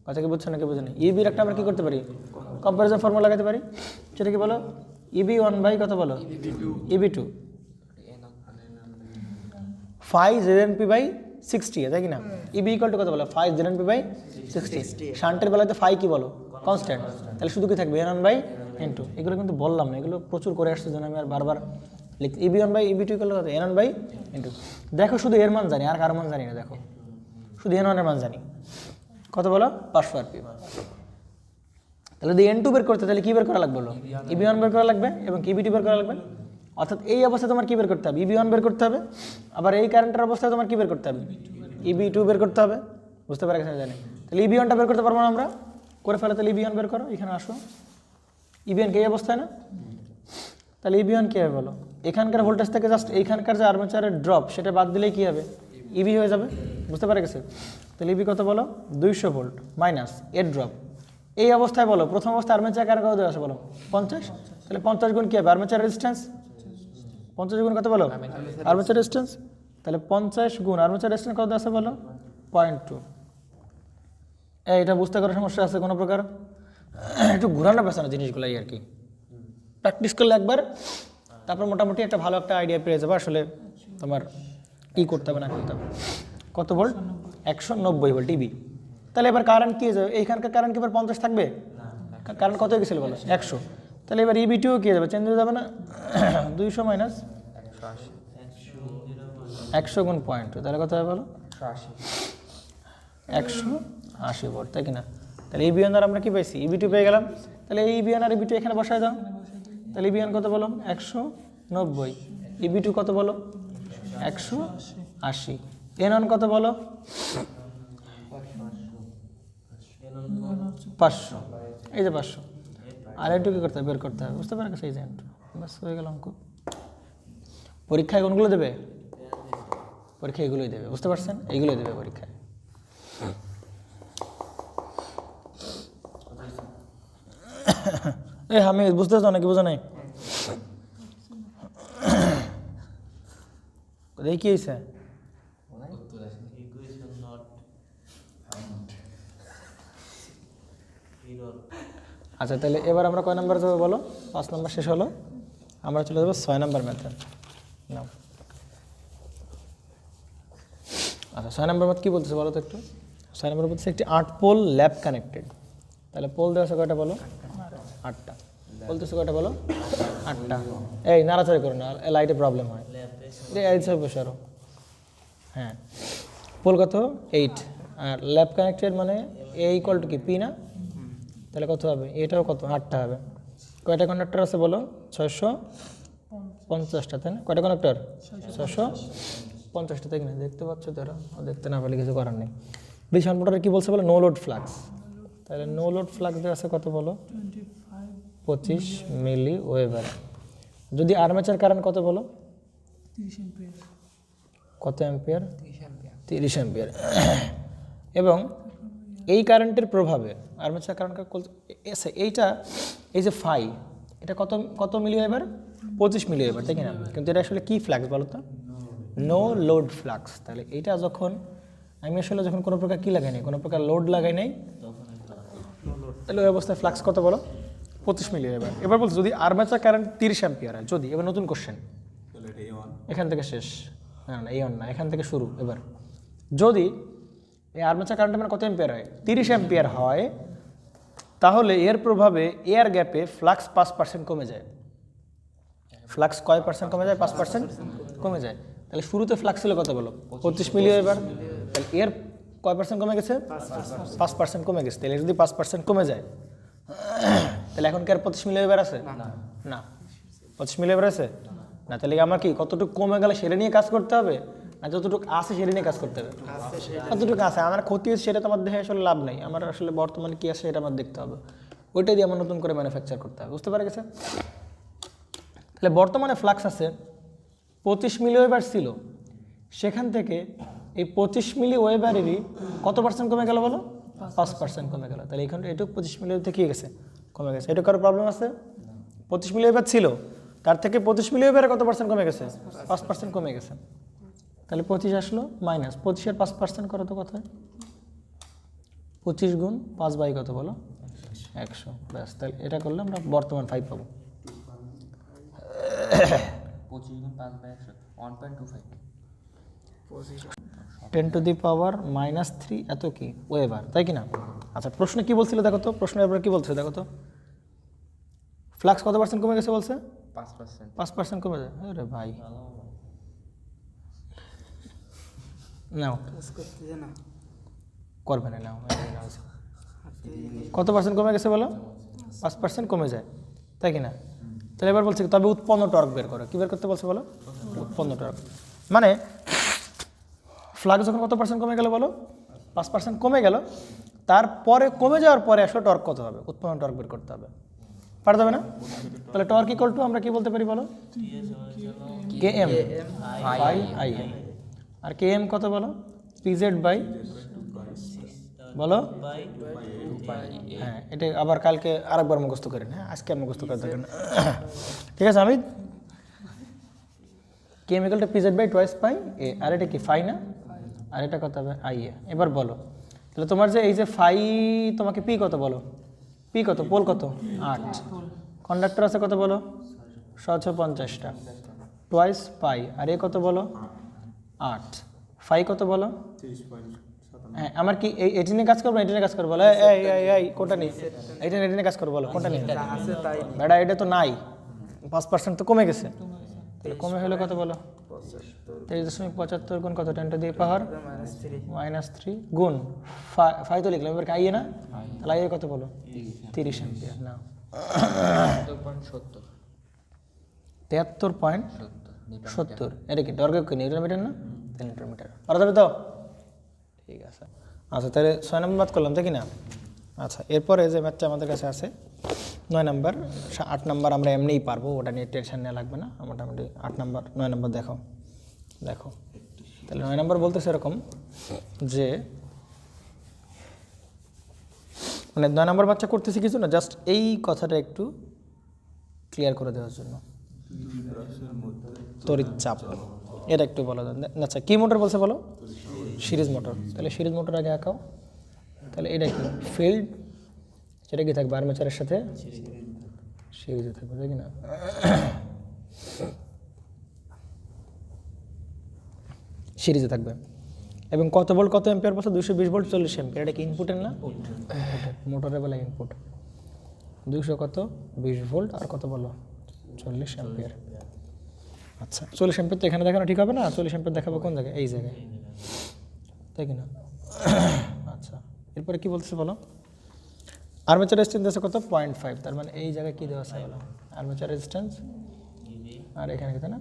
কথা কি বুঝছো নাকি বুঝেনি? ইবির একটা আমরা কী করতে পারি? কম্প্যারিজন ফর্মুলা লাগাতে পারি। সেটা কি বলো? EB1 কত বলো? EB2 5ZnP/60, তাই কি না? EB = কত বলো? 5ZnP/60। শান্টের বেলাতে কি বলো? কনস্ট্যান্ট। তাহলে শুধু কি থাকবে? N1/N2। এগুলো কিন্তু বললাম না, এগুলো প্রচুর করে আসছে, যেন আমি আর বারবার লিখি। EB1/EB2 কত? N1/N2। দেখো শুধু এর মান জানি, আর কার মান জানি না। দেখো শুধু N1 এর মান জানি, কত বলো? 500 rpm। তাহলে যদি N2 বের করতে, তাহলে কী বের করা লাগবে বলো? EB1 বের করা লাগবে এবং EB2 বের করা লাগবে। অর্থাৎ এই অবস্থায় তোমার কী বের করতে হবে? EB1 বের করতে হবে। আবার এই কারেন্টের অবস্থায় তোমার কী বের করতে হবে? EB2 বের করতে হবে। বুঝতে পারা গেছে? জানি। তাহলে EB1টা বের করতে পারবো না আমরা? করে ফেলে। তাহলে EB1 বের করো, এখানে আসো। EB1 এই অবস্থায় না? তাহলে EB1 কী হবে বলো? এখানকার ভোল্টেজ থেকে জাস্ট এইখানকার যে আর্মেচারের ড্রপ, সেটা বাদ দিলেই কী হবে? EB হয়ে যাবে। বুঝতে পারা গেছে? তাহলে EB কত বলো? 200 ভোল্ট মাইনাস এর ড্রপ। এই অবস্থায় বলো, প্রথম অবস্থায় আর্মেচার কারেন্ট কত দেওয়া আছে বলো? 50। তাহলে 50 গুণ কী হবে? Armature resistance. 50 গুণ কত বলো? Armature resistance. তাহলে 50 গুণ আর্মেচার রেজিস্ট্যান্স কত দেওয়া আছে বলো? 0.2। এটা বুঝতে করার সমস্যা আছে কোনো প্রকার? একটু ঘুরানো পেছানো জিনিসগুলাই আর কি, প্র্যাকটিস করলে একবার, তারপর মোটামুটি একটা ভালো একটা আইডিয়া পেয়ে যাবে আসলে তোমার কী করতে হবে না করতে হবে। কত ভোল্ট? 190 volt EB। তাহলে এবার কারেন্ট কী হয়ে যাবে? এইখানকার কারেন্ট কি এবার 50 থাকবে? কারেন্ট কত গেছিল বলো? 100। তাহলে এবার EB2 কী হয়ে যাবে? চেঞ্জ হয়ে যাবে না? 200 মাইনাস 100 গুণ 0.2, তাহলে কত হবে বলো? 180 ভোল্ট, তাই কি না? তাহলে EB1 আর আমরা কী পাইছি? EB2 পেয়ে গেলাম। তাহলে এই EB1 আর EB2 এখানে বসায় দাও। তাহলে EB1 কত বলো? 190। EB2 কত বলো? 180। N1 কত বলো? 500, এই যে 500, আর একটু কী করতে হবে, বের করতে হবে, বুঝতে পারছো? এই যে বাস হয়ে গেল অঙ্ক। পরীক্ষায় কোনগুলো দেবে? পরীক্ষা এগুলোই দেবে, বুঝতে পারছেন? এইগুলোই দেবে পরীক্ষায়। আমি বুঝতে পারছি, অনেকে বোঝা নাই। দেখি কি হয়েছে? আচ্ছা, তাহলে এবার আমরা কয় নাম্বার যাবো বলো? 5 নাম্বার শেষ হলো, আমরা চলে যাবো 6 নাম্বার মেথড। নাও। আচ্ছা, 6 নাম্বার মেথড কী বলতেছে বলো তো একটু? 6 নাম্বার বলতেছে একটি 8 পোল ল্যাব কানেক্টেড। তাহলে পোল দেওয়া আছে কয়টা বলো? 8টা। বলতেছে কয়টা বলো? 8টা। এই নাড়াচাড়ি করো না, লাইটে প্রবলেম হয়। বসে আরো। হ্যাঁ, পোল কত? 8। আর ল্যাব কানেক্টেড মানে এ ইকুয়াল টু কি? পি না? তাহলে কত হবে? এটাও কত? 8টা হবে। কয়টা কন্ডাক্টর আছে বলো? 650টা, তাই না? কয়টা কন্ডাক্টর? 650টা, তাই না? দেখতে পাচ্ছ তো? এরা দেখতে না পেলে কিছু করার নেই। ডিসি মোটরে কি বলছে বলো? No load flux. তাহলে নো লোড ফ্লাক্স দেওয়া আছে কত বলো? 25 মিলি ওয়েবার। যদি আর্মেচার কারেন্ট কত বলো? 30 অ্যাম্পিয়ার। কত অ্যাম্পিয়ার? 30 অ্যাম্পিয়ার। এবং এই কারেন্টের প্রভাবে আর্মেচার কারেন্ট এইটা, এই যে ফাই, এটা কত কত মিলি ওয়েবার? 25 মিলি ওয়েবার, তাই না? কিন্তু এটা আসলে কি ফ্লাক্স বলো তো? No load flux. তাহলে এইটা যখন আমি আসলে যখন কোনো প্রকার কী লাগাই নাই, কোনো প্রকার লোড লাগাই নাই, তাহলে ওই অবস্থায় ফ্লাক্স কত বলো? 25 মিলি ওয়েবার। এবার বলছো যদি আর্মেচার কারেন্ট 30 অ্যাম্পিয়ার হয়, যদি, এবার নতুন কোশ্চেন, এখান থেকে শেষ, না না এই না, এখান থেকে শুরু। এবার যদি এই আর্মেচার কারেন্ট মানে কত অ্যাম্পিয়ার হয়? 30 অ্যাম্পিয়ার হয়, তাহলে এর প্রভাবে এয়ার গ্যাপে ফ্লাক্স 5% কমে যায়। ফ্লাক্স কয় পার্সেন্ট কমে যায়? 5% কমে যায়। তাহলে শুরুতে ফ্লাক্স ছিল কত বলো? 25 মিলি ওয়েবার। তাহলে এর কয় পার্সেন্ট কমে গেছে? 5% কমে গেছে। তাহলে যদি 5% কমে যায়, তাহলে এখন কি আর 25 মিলি ওয়েবার আছে? না। 25 মিলি ওয়েবার আছে না। তাহলে আমার কি কতটুকু কমে গেলে সেটা নিয়ে কাজ করতে হবে, না যতটুকু আছে সেটা নিয়ে কাজ করতে হবে? কতটুকু আছে, আমার ক্ষতি হচ্ছে সেটা তো আমার দেহে আসলে লাভ নেই, আমার আসলে বর্তমানে কি আছে এটা আমার দেখতে হবে, ওইটাই দিয়ে আমার নতুন করে ম্যানুফ্যাকচার করতে হবে। বুঝতে পারা গেছে? তাহলে বর্তমানে ফ্লাক্স আছে 25 মিলি ওয়েবার ছিল, সেখান থেকে এই 25 মিলি ওয়েবারেরই কত পার্সেন্ট কমে গেল বলো? 5% কমে গেল। তাহলে এখানে এটুকু 25 মিলি ওয়েবার থেকে গেছে, কমে গেছে। এটা কারো প্রবলেম আছে? 25 মিলি ওয়েবার ছিল, তার থেকে 25 মিলি ওয়েবারে কত পার্সেন্ট কমে গেছে? 5% কমে গেছে। তাহলে 25 আসলো মাইনাস 25-এর 5% করো তো কত হয়? 25 গুণ 5 বাই কত বলো? 100। ব্যাস, তাহলে এটা করলে আমরা বর্তমান 5 পাবো। 25 গুণ 5 বাই 100 1.25। 10 টু দি পাওয়ার -3 এত কি ওয়েবার, তাই কি না? আচ্ছা, প্রশ্নে কি বলছিল দেখো তো? প্রশ্ন এবার কি বলছে দেখো তো? ফ্লাক্স কত পার্সেন্ট কমে গেছে বলছে? 5%। 5% কমে যায়। আরে ভাই, নাও করবে না, নাও। কত পার্সেন্ট কমে গেছে বলো? 5% কমে যায়, তাই কি না? তাহলে এবার বলছে তবে উৎপন্ন টর্ক বের করো। কী বের করতে বলছে বলো? উৎপন্ন টর্ক। মানে ফ্লাক্স যখন কত পার্সেন্ট কমে গেল বলো? 5% কমে গেল, তারপরে কমে যাওয়ার পরে আসলে টর্ক কত হবে? উৎপন্ন টর্ক বের করতে হবে। পারা যাবে না? তাহলে টর্ক ইকুয়াল টু আমরা কি বলতে পারি বলো? km by im। আর km কত বলো? pz বাই বলো? হ্যাঁ, এটা আবার কালকে আরেকবার মুখস্থ করেন। হ্যাঁ, আজকে আর মুখস্থ করে দেখেন। ঠিক আছে আমি km equal to pz by twice pi A. আর এটা কি ফাই না? আর এটা কত হবে? I A. এবার বলো, তাহলে তোমার যে এই যে ফাই, তোমাকে পি কত বলো? পি কত? পোল কত? 8। কন্ডাক্টর আছে কত বলো? 650টা। টুয়াইস পাই। আর এ কত বলো? 8। ফাই কত বলো? হ্যাঁ, আমার কি এটি নিয়ে কাজ করবো, এটি নিয়ে কাজ করবো? এই কোনটা নিয়ে? এটা নিয়ে কাজ করবো বলো, কোনটা নিয়ে? বেটা, এটা তো নাই, 5% তো কমে গেছে। তাহলে কমে হলো কত বলো? 23.75 গুণ কত? 10 টু দি পাওয়ার -3 গুণ ফাই তো লিখলাম, এবার আইয়ে না? তাহলে আইয়ে কত বলো? 30 অ্যাম্পিয়ার। না 73.70। এটা কি দৈর্ঘ্য কি? নিউটন মিটার না? Newton metre. পারা যাবে তো? ঠিক আছে। আচ্ছা তাহলে 6 নম্বর বাদ করলাম তাই কি না? আচ্ছা এরপরে যে ম্যাথটা আমাদের কাছে আছে 9 নম্বর, 8 নম্বর আমরা এমনিই পারবো, ওটা নিয়ে টেনশন নেওয়া লাগবে না। মোটামুটি 8 নম্বর 9 নম্বর দেখো তাহলে 9 নম্বর বলতেছে এরকম যে মানে 9 নম্বর বাচ্চা করতেছি কিছু না, জাস্ট এই কথাটা একটু ক্লিয়ার করে দেওয়ার জন্য। তড়িৎ চাপ এটা একটু বলা যায়। আচ্ছা কী মোটর বলছে বলো? Series motor. তাহলে সিরিজ মোটর আগে আঁকাও। তাহলে এটা কি ফিল্ড, সেটা কি থাকবে আর্মেচারের সাথে সিরিজে থাকবে তাই কি না? সিরিজে থাকবে এবং কত ভোল্ট কত অ্যাম্পিয়ার বলছে? 220 ভোল্ট 40 অ্যাম্পিয়ার। এটা কি ইনপুটের না? মোটরের বেলা ইনপুট 200 কত 20 ভোল্ট আর কত বলো 40 অ্যাম্পিয়ার। আচ্ছা 40 অ্যাম্পিয়ার তো এখানে দেখানো ঠিক হবে না, 40 অ্যাম্পিয়ার দেখাবো কোন জায়গায়? এই জায়গায় তাই কি না? আচ্ছা এরপরে কি বলছে বলো? আর্মেচার রেজিস্ট্যান্স আছে কত 0.5, তার মানে এই জায়গায় কি দেওয়া আছে বলো? আর্মেচার রেজিস্ট্যান্স আর এখানে তাই না?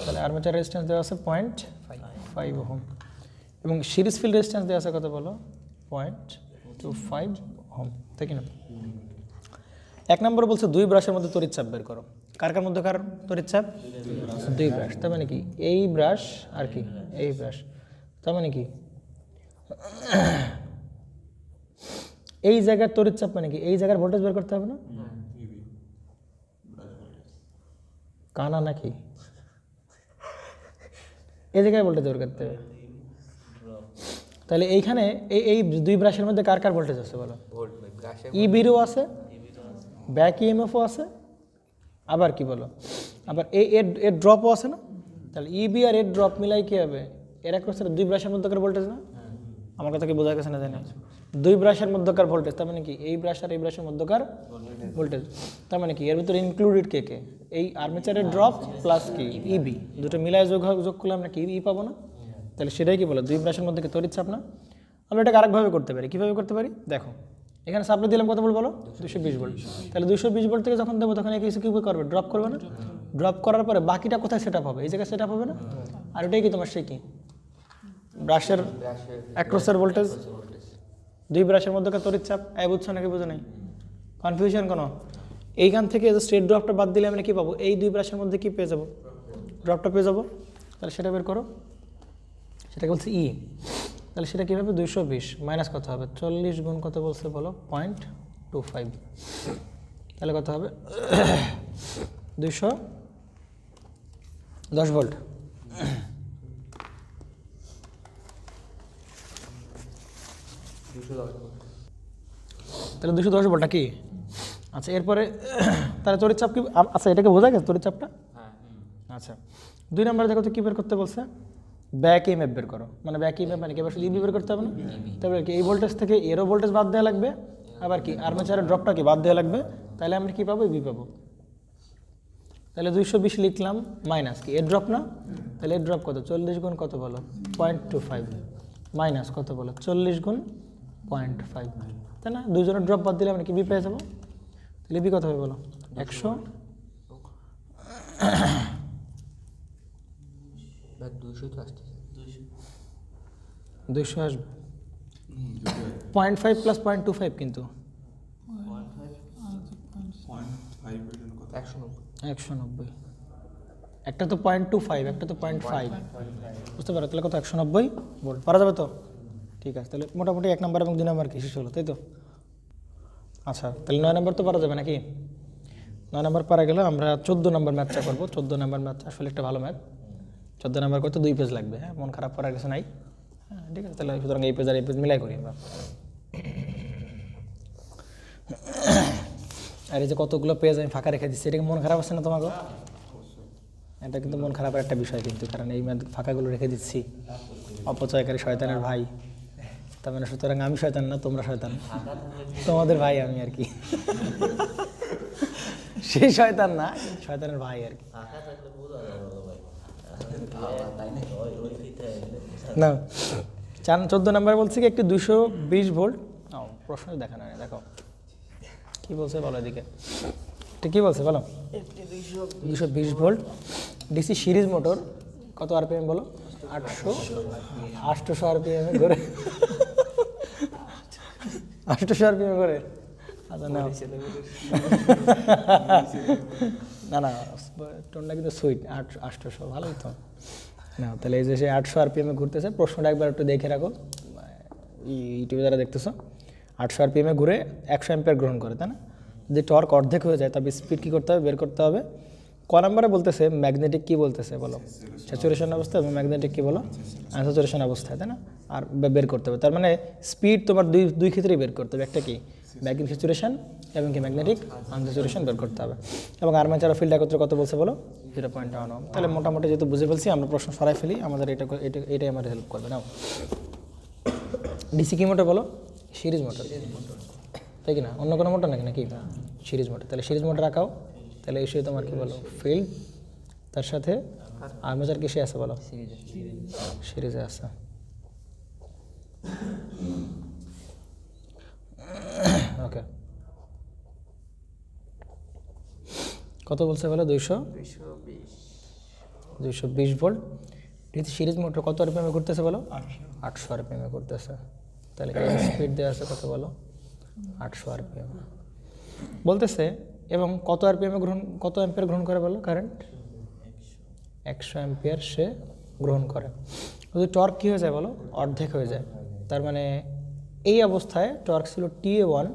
তাহলে আর্মেচার রেজিস্ট্যান্স দেওয়া আছে 0.5 ওহম এবং সিরিজ ফিল্ড রেজিস্ট্যান্স দেওয়া আছে কত বলো? 0.25 ওহম তাই কি না? 1 নম্বর বলছে 2 ব্রাশের মধ্যে তড়িৎ চাপ বের করো। কার মধ্যে কার তড়িৎ চাপ? 2 ব্রাশ। তার মানে কি এই ব্রাশ আর কি এই ব্রাশ, তার মানে কি এই জায়গার তড়িৎ চাপ মানে কি এই জায়গার ভোল্টেজ বের করতে হবে না? কানা নাকি এই জায়গায় ভোল্টেজ বের করতে হবে। তাহলে এইখানে এই 2 ব্রাশের মধ্যে কার ভোল্টেজ আছে বলো? ইবিরও আছে, ব্যাক ইএমএফও আছে, আবার কি বলো আবার এর ড্রপও আছে না? তাহলে ইবি আর এর ড্রপ মিলাই কি হবে? এর এক 2 ব্রাশের মধ্যকার ভোল্টেজ না? আমার কথা কি বোঝা গেছে না জানি? 2 ব্রাশের মধ্যকার ভোল্টেজ, তার মানে কি এই ব্রাশ আর এই ব্রাশের মধ্যকার ভোল্টেজ। তার মানে কি এর ভিতরে ইনক্লুডেড কে কে? এই আর্মেচারের ড্রপ প্লাস কি ইবি, দুটো মিলায় যোগ করলে আমরা কি ই পাবো না? তাহলে সেটাই কি বলো 2 ব্রাশের মধ্যে কি তড়িৎ চাপ না? আমরা এটাকে আরেকভাবে করতে পারি। কীভাবে করতে পারি দেখো, এখানে সাপ্লাই দিলাম কত ভোল্ট বলো? 220 ভোল্ট। তাহলে 220 ভোল্ট থেকে যখন দেবো তখন কিছু কী করবে? ড্রপ করবে না? ড্রপ করার পরে বাকিটা কোথায় সেট আপ হবে? এই জায়গায় সেট আপ হবে না? আর এটাই কি তোমার সেই কি ব্রাশের অ্যাক্রসের ভোল্টেজ, 2 ব্রাশের মধ্যকার তড়িৎ চাপ। বুঝছো নাকি বুঝো নাই? কনফিউশন কোনো? এইখান থেকে স্ট্রেট ড্রপটা বাদ দিলে আমরা কী পাবো? এই 2 ব্রাশের মধ্যে কি পেয়ে যাবো? ড্রপটা পেয়ে যাবো। তাহলে সেটা বের করো, সেটাকে বলছে ই। তাহলে সেটা কীভাবে? 220 মাইনাস কত হবে? 40 গুণ কত বলছে বলো? 0.25। তাহলে কত হবে? 210 ভোল্ট। তাহলে 210 ভোল্ট নাকি? আচ্ছা এরপরে তাহলে তড়িৎ চাপ কি? আচ্ছা এটাকে বোঝা গেছে তড়িৎ চাপটা? আচ্ছা 2 নম্বরে দেখো তো কী বের করতে বলছে? ব্যাক ইএমএফ বের করো। মানে ব্যাক ইএমএফ মানে কি এবার শুধু ইবি বের করতে হবে না? তারপরে কি এই ভোল্টেজ থেকে এরও ভোল্টেজ বাদ দেওয়া লাগবে, আবার কি আর্মেচারের ড্রপটা কি বাদ দেওয়া লাগবে। তাহলে আমরা কী পাবো? ইবি পাবো। তাহলে 220 লিখলাম মাইনাস কি এর ড্রপ না? তাহলে এর ড্রপ কত? 40 গুণ কত বলো? 0.25 মাইনাস কত বলো? 40 গুণ 0.5, তাই না? দুজনের ড্রপ বাদ দিলে আমরা কি বি পেয়ে যাবো। তাহলে বি কত হবে বলো? 100 200 আসবে 0.5 প্লাস 0.25 কিন্তু 190। একটা তো 0.25 একটা তো 0.5, বুঝতে পারো? তাহলে কত? 190 ভোল্ট পারা যাবে তো? ঠিক আছে, তাহলে মোটামুটি 1 নম্বর এবং 2 নম্বর কি শেষ হলো তাই তো? আচ্ছা তাহলে 9 নম্বর তো পারা যাবে নাকি? 9 নম্বর পারা গেলে আমরা 14 নম্বর ম্যাথটা করবো। 14 নম্বর ম্যাথ আসলে একটা ভালো ম্যাথ। 14 নম্বর করতে 2 পেজ লাগবে। হ্যাঁ, মন খারাপ করার কিছু নাই। হ্যাঁ ঠিক আছে, তাহলে সুতরাং এই পেজ আর এই পেজ মিলাই করি আমরা। আর এই যে কতগুলো পেজ আমি ফাঁকা রেখে দিচ্ছি, এটা কি মন খারাপ আছে না তোমাকে? এটা কিন্তু মন খারাপের একটা বিষয় কিন্তু, কারণ এই ম্যাথ ফাঁকাগুলো রেখে দিচ্ছি। অপচয়কারী শয়তানের ভাই, তার মানে সুতরাং আমি শয়তান না, তোমরা শয়তান, তোমাদের ভাই আমি আর কি। সেই শয়তান না, শয়তানের ভাই আর কি। না 14 নম্বর বলছি কি একটি 220 ভোল্ট প্রশ্ন দেখানো হয়। দেখো কি বলছে বলো, এদিকে কি বলছে বলো? 220 ভোল্ট ডিসি সিরিজ মোটর কত আরপিএম বলো? 800 আরপিএম ঘুরে 800 আরপিএম করে? আচ্ছা নাও। না না, টোনটা কিন্তু সুইট। 800 ভালোই তো। না তাহলে এই যে সে 800 আরপিএমে ঘুরতেছে, প্রশ্নটা একবার একটু দেখে রাখো ইউটিউবে যারা দেখতেছো। 800 আরপিএমে ঘুরে 100 অ্যাম্পিয়ার গ্রহণ করে, তাই না? যদি টর্ক অর্ধেক হয়ে যায় তবে স্পিড কী করতে হবে, বের করতে হবে। ক নাম্বারে বলতেছে ম্যাগনেটিক কী বলতেছে বলো, স্যাচুরেশন অবস্থায়, এবং ম্যাগনেটিক কী বলো, আনস্যাচুরেশন অবস্থায়, তাই না? আর বের করতে হবে, তার মানে স্পিড তোমার দুই ক্ষেত্রেই বের করতে হবে। একটা কি ম্যাগনেটিক স্যাচুরেশন এবং কি ম্যাগনেটিক আনস্যাচুরেশন বের করতে হবে। এবং আর্মেচার ফিল্ড একত্রে কত বলছে বলো, 0.1 ওহম। তাহলে মোটামুটি যেহেতু বুঝে ফেলছি, আমরা প্রশ্ন সরাই ফেলি, আমাদের এটাই আমার হেল্প করবে। নাও, ডিসি কি মোটর বলো, সিরিজ মোটর, তাই কি না? অন্য কোনো মোটর নাকি সিরিজ মোটর। তাহলে সিরিজ মোটর আঁকাও। তাহলে এই তোমার কি বলো, ফিল্ড, তার সাথে আর্মেচার কিসে আছে বলো, সিরিজে আছে। ওকে, কত বলছে বলো, 220 ভোল্ট। ডিসি সিরিজ মোটর কত আরপিএমে ঘুরতেছে বলো, 800 আরপিএমে ঘুরতেছে। তাহলে স্পিড দেওয়া আছে কত বলো, 800 আরপিএম বলতেছে। এবং কত আরপিএমে কত অ্যাম্পিয়ার গ্রহণ করে বলো কারেন্ট, 100 অ্যাম্পিয়ার সে গ্রহণ করে। যদি টর্ক কী হয়ে যায় বলো, অর্ধেক হয়ে যায়। তার মানে এই অবস্থায় টর্ক ছিল TA1,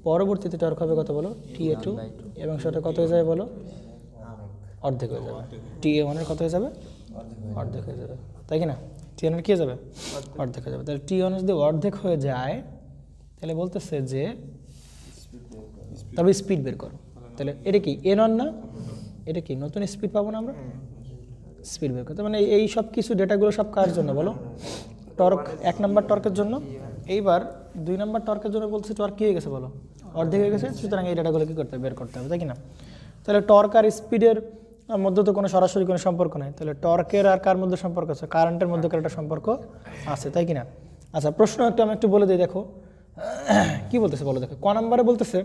পরবর্তীতে টর্ক হবে কত বলো, TA2, এবং সেটা কত হয়ে যাবে বলো, অর্ধেক হয়ে যাবে। TA1 এর কত হয়ে যাবে, অর্ধেক হয়ে যাবে, তাই কি না? TA1 এর কী হয়ে যাবে, অর্ধেক হয়ে যাবে। তাহলে TA1 যদি অর্ধেক হয়ে যায়, তাহলে বলতেছে যে তবে স্পিড বের করো। তাহলে এটা কি N1 না, এটা কি নতুন স্পিড পাবো না আমরা, স্পিড বের করতে। মানে এই সব কিছু ডেটাগুলো সব কার জন্য বলো, টর্ক 1 নাম্বার টর্কের জন্য। এইবার 2 নাম্বার টর্কের জন্য বলছে টর্ক কী হয়ে গেছে বলো, অর্ধেক হয়ে গেছে। সুতরাং এই ডেটাগুলো কী করতে হবে, বের করতে হবে, তাই কি না? তাহলে টর্ক আর স্পিডের মধ্যে তো কোনো সরাসরি কোনো সম্পর্ক নেই। তাহলে টর্কের আর কার মধ্যে সম্পর্ক আছে, কারেন্টের মধ্যে একটা সম্পর্ক আছে, তাই কি না? আচ্ছা, প্রশ্ন আমি একটু বলে দিই, দেখো কি বলতেছে বলো। দেখো ক নাম্বারে বলতেছে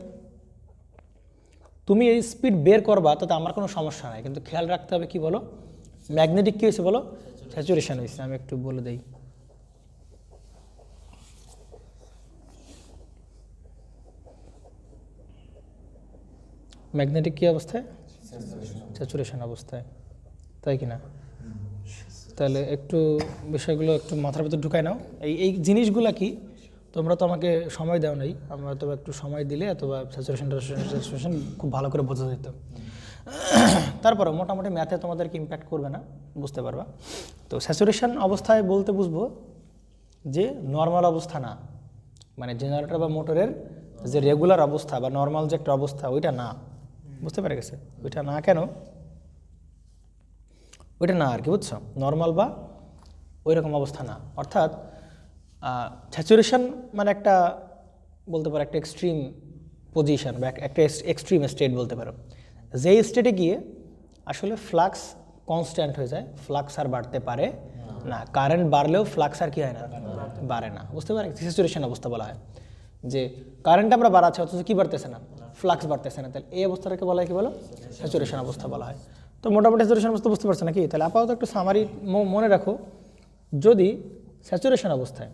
তুমি এই স্পিড বের করবা, তাতে আমার কোনো সমস্যা নাই, কিন্তু খেয়াল রাখতে হবে কি বলো, ম্যাগনেটিক কী হয়েছে বলো, স্যাচুরেশন হয়েছে। আমি একটু বলে দিই, ম্যাগনেটিক কী অবস্থায়, স্যাচুরেশন অবস্থায়, তাই কি না? তাহলে একটু বিষয়গুলো একটু মাথার ভিতর ঢুকাই নাও। এই জিনিসগুলা কি, তোমরা তো আমাকে সময় দাও নাই, আমরা তো একটু সময় দিলে অথবা স্যাচুরেশন খুব ভালো করে বোঝা যেত। তারপরে মোটামুটি ম্যাথে তোমাদেরকে ইম্প্যাক্ট করবে না, বুঝতে পারবা। তো স্যাচুরেশন অবস্থায় বলতে বুঝবো যে নর্মাল অবস্থা না, মানে জেনারেটর বা মোটরের যে রেগুলার অবস্থা বা নর্মাল যে একটা অবস্থা, ওইটা না, বুঝতে পেরে গেছে? ওইটা না কেন, ওইটা না আর কি, বুঝছো? নর্মাল বা ওই রকম অবস্থা না। অর্থাৎ স্যাচুরেশন মানে একটা বলতে পারো একটা এক্সট্রিম পজিশন বা একটা এক্সট্রিম স্টেট বলতে পারো, যেই স্টেটে গিয়ে আসলে ফ্লাক্স কনস্ট্যান্ট হয়ে যায়, ফ্লাক্স আর বাড়তে পারে না। কারেন্ট বাড়লেও ফ্লাক্স আর কি হয় না, বাড়ে না, বুঝতে পারে? স্যাচুরেশন অবস্থা বলা হয় যে কারেন্ট আমরা বাড়াচ্ছি অথচ কী বাড়তেছে না, ফ্লাক্স বাড়তেছে না। তাহলে এই অবস্থাটাকে বলা হয় কি বলো, স্যাচুরেশন অবস্থা বলা হয়। তো মোটামুটি স্যাচুরেশন অবস্থা বুঝতে পারছো নাকি? তাহলে আপাতত একটু সামারি মনে রাখো, যদি স্যাচুরেশন অবস্থায়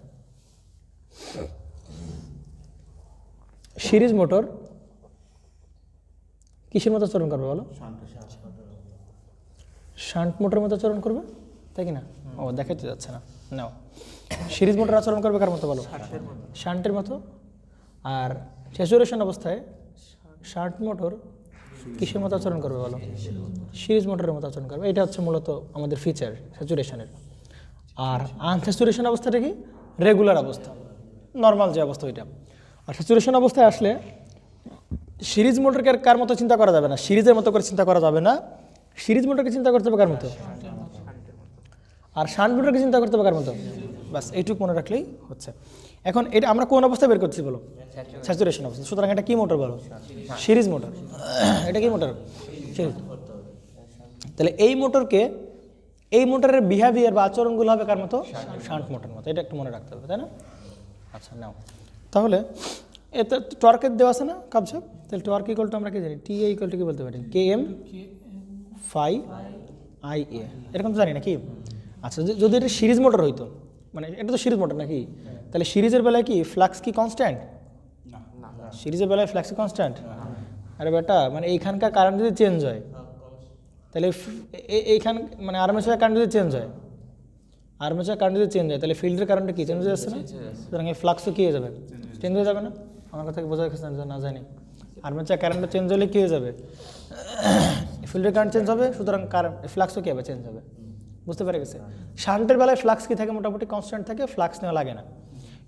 সিরিজ মোটর কিসের মতো আচরণ করবে বলো, শান্ট মোটরের মতো আচরণ করবে, তাই কি না? ও দেখাতে যাচ্ছে না, নাও। সিরিজ মোটর আচরণ করবে কার মতো বলো, শান্টের মতো। আর স্যাচুরেশন অবস্থায় শান্ট মোটর কিসের মতো আচরণ করবে বলো, সিরিজ মোটরের মতো আচরণ করবে। এটা হচ্ছে মূলত আমাদের ফিচার স্যাচুরেশনের। আর আনস্যাচুরেশন অবস্থাটা কি, রেগুলার অবস্থা, নর্মাল যে অবস্থা ওইটা। আর স্যাচুরেশন অবস্থায় আসলে সিরিজ মোটরকে কার মতো চিন্তা করা যাবে না, সিরিজের মতো করে চিন্তা করা যাবে না। সিরিজ মোটরকে চিন্তা করতে হবে কার মতো, আর শান্ট মোটরকে চিন্তা করতে হবে কার মতো। বাস এইটুকু মনে রাখলেই হচ্ছে। এখন এটা আমরা কোন অবস্থায় বের করছি বলো, স্যাচুরেশন অবস্থা। সুতরাং এটা কি মোটর বলো, সিরিজ মোটর। এটা কি মোটর, সিরিজ। তাহলে এই মোটরকে, এই মোটরের বিহেভিয়ার বা আচরণগুলো হবে কার মতো, শান্ট মোটর মতো। এটা একটু মনে রাখতে হবে, তাই না? আচ্ছা নাও, তাহলে এতে টর্কের দেওয়া আছে না কাবসাব। তাহলে টর্ক ইকুয়াল টু আমরা কি জানি, TA ইকুয়াল টু কি বলতে পারি, KM phi IA, এরকম তো জানি নাকি? আচ্ছা, যদি এটা সিরিজ মোটর হইতো, মানে এটা তো সিরিজ মোটর নাকি, তাহলে সিরিজের বেলায় কি ফ্লাক্স কি কনস্ট্যান্ট? সিরিজের বেলায় ফ্লাক্স কি কনস্ট্যান্ট? আরে বেটা মানে এইখানকার কারেন্ট যদি চেঞ্জ হয় তাহলে এইখান মানে আর্মেচার কারেন্ট যদি চেঞ্জ হয়, আর্মেচার কারেন্ট যদি চেঞ্জ হয় তাহলে ফিল্ডের কারেন্টটা কি চেঞ্জ হয়ে যাচ্ছে না? সুতরাং এই ফ্লাক্সও কী হয়ে যাবে? চেঞ্জ হয়ে যাবে না? আমার কথা বোঝা গেছে না জানি? আর্মেচার কারেন্টটা চেঞ্জ হলে কী হয়ে যাবে? ফিল্ডের কারেন্ট চেঞ্জ হবে, সুতরাং কারেন্ট ফ্লাক্সও কী হবে? চেঞ্জ হবে। বুঝতে পেরে গেছে? শান্টের বেলায় ফ্লাক্স কী থাকে? মোটামুটি কনস্ট্যান্ট থাকে, ফ্লাক্স নেওয়া লাগে না।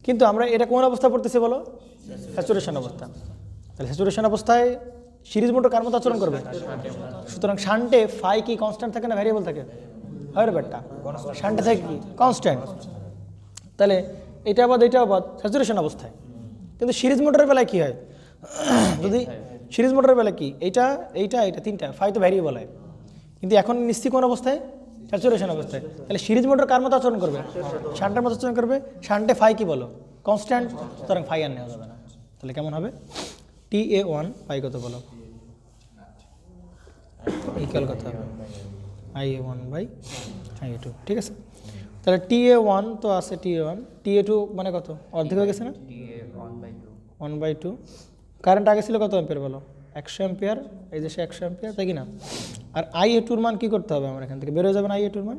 কিন্তু আমরা এটা কোন অবস্থা পড়তেছি বলো? স্যাচুরেশন অবস্থা। তাহলে স্যাচুরেশন অবস্থায় সিরিজ মোটর কার মতো আচরণ করবে? সুতরাং শান্টে ফাই কি কনস্ট্যান্ট থাকে না ভ্যারিয়েবল থাকে? হয় ব্যাটটা শান্টে থাকে কি কনস্ট্যান্ট। তাহলে এটা আবাদ স্যাচুরেশন অবস্থায়। কিন্তু সিরিজ মোটরের বেলায় কী হয়? যদি সিরিজ মোটরের বেলায় কি এইটা তিনটা ফাই তো ভ্যারিয়েবল হয়, কিন্তু এখন নিশ্চিত কোন অবস্থায়? স্যাচুরেশন অবস্থায়। তাহলে সিরিজ মোটর কার মতো আচরণ করবে? শান্টের মতো আচরণ করবে। শান্টে ফাই কি বলো? কনস্ট্যান্ট, সুতরাং ফাই আর নেওয়া যাবে না। তাহলে কেমন হবে? TA1 ফাই কত বলো? ইকুয়াল কত হবে? IA1/IA2। ঠিক আছে, তাহলে TA1 তো আছে, TA2 মানে কত? অর্ধেক হয়ে গেছে না? 1/2। কারেন্ট আগে ছিল কত অ্যাম্পিয়ার বলো? 100 অ্যাম্পিয়ার। এই যে সে 100 অ্যাম্পিয়ার, তাই কি না? আর IA2-র মান কী করতে হবে আমার? এখান থেকে বেরোয় যাবে না IA2-র মান?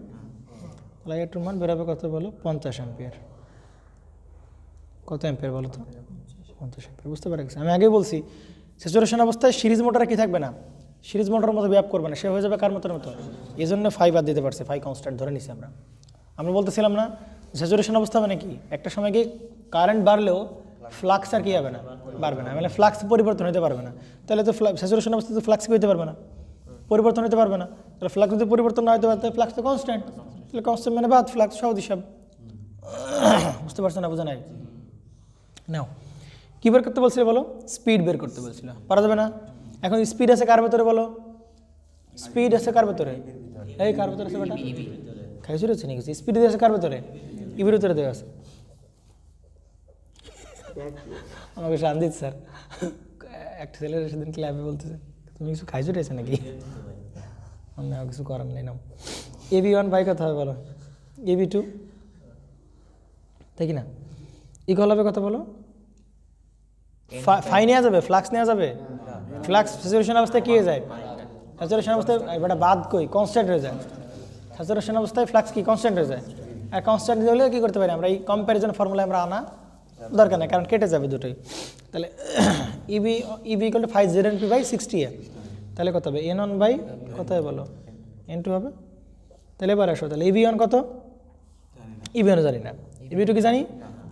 তাহলে IA2-র মান বেরোবে কত বলো? 50 অ্যাম্পিয়ার। কত অ্যাম্পিয়ার বলো তো? 50 অ্যাম্পিয়ার। বুঝতে পারে গেছে? আমি আগেই বলছি স্যাচুরেশন অবস্থায় সিরিজ মোটরে কি থাকবে না? সিরিজ মোটরের মতো ব্যাপ করবে না, সে হয়ে যাবে কার মতো? এই জন্য ফাই বাদ দিতে পারছে, ফাই কনস্ট্যান্ট ধরে নিছি আমরা বলতেছিলাম না স্যাচুরেশন অবস্থা মানে কি? একটা সময় কি কারেন্ট বাড়লেও ফ্লাক্স আর কি হবে না? বাড়বে না, মানে ফ্লাক্স পরিবর্তন হতে পারবে না। তাহলে তো স্যাচুরেশন অবস্থায় তো ফ্লাক্স কি হতে পারবে না? পরিবর্তন হতে পারবে না। তাহলে ফ্লাক্স যদি পরিবর্তন না হতে পারে তাহলে ফ্লাক্স তো কনস্ট্যান্ট। তাহলে কনস্ট্যান্ট মানে বাদ, ফ্লাক্স সহজ হিসাব। বুঝতে পারছো না? বোঝা নাই? নাও কী বের করতে বলছিল বলো? স্পিড বের করতে বলছিল। পারা যাবে না? এখন স্পিড আছে কার ভেতরে বলো? স্পিড আছে কার ভেতরে? এই কার ভেতরে আছে বেটা? খাইছো রয়েছে নাকি? স্পিড আছে কার ভেতরে? ইবির ভেতরে দেওয়া আছে। আমাকে শান্তিত স্যার একটা ছেলের সেদিন ক্লাবে বলতেছে তুমি কিছু খাইছো রয়েছে নাকি? আমি কিছু করার নেই। নাও AB1 বাই কত হবে বলো? AB2, তাই কি না? ইকুয়াল হবে কত বলো? ফাই নেওয়া যাবে, ফ্লাক্স নেওয়া যাবে। ফ্লাক্স স্যাচুরেশন অবস্থায় কী হয়ে যায়? স্যাচুরেশন অবস্থায় এবারে বাদ কই কনস্ট্যান্ট হয়ে যায়। স্যাচুরেশন অবস্থায় ফ্লাক্স কি কনস্ট্যান্ট হয়ে যায়। আর কনস্ট্যান্ট হলে কী করতে পারি আমরা? এই কম্প্যারিজন ফর্মুলা আমরা আনা দরকার নেই, কারণ কেটে যাবে দুটোই। তাহলে EB = 5ZnP/60A। তাহলে কত হবে? N1 বাই কত হবে বলো? N2 হবে। তাহলে এবার আসো, তাহলে EB1 কত? EB1 জানি না, EB2 কি জানি?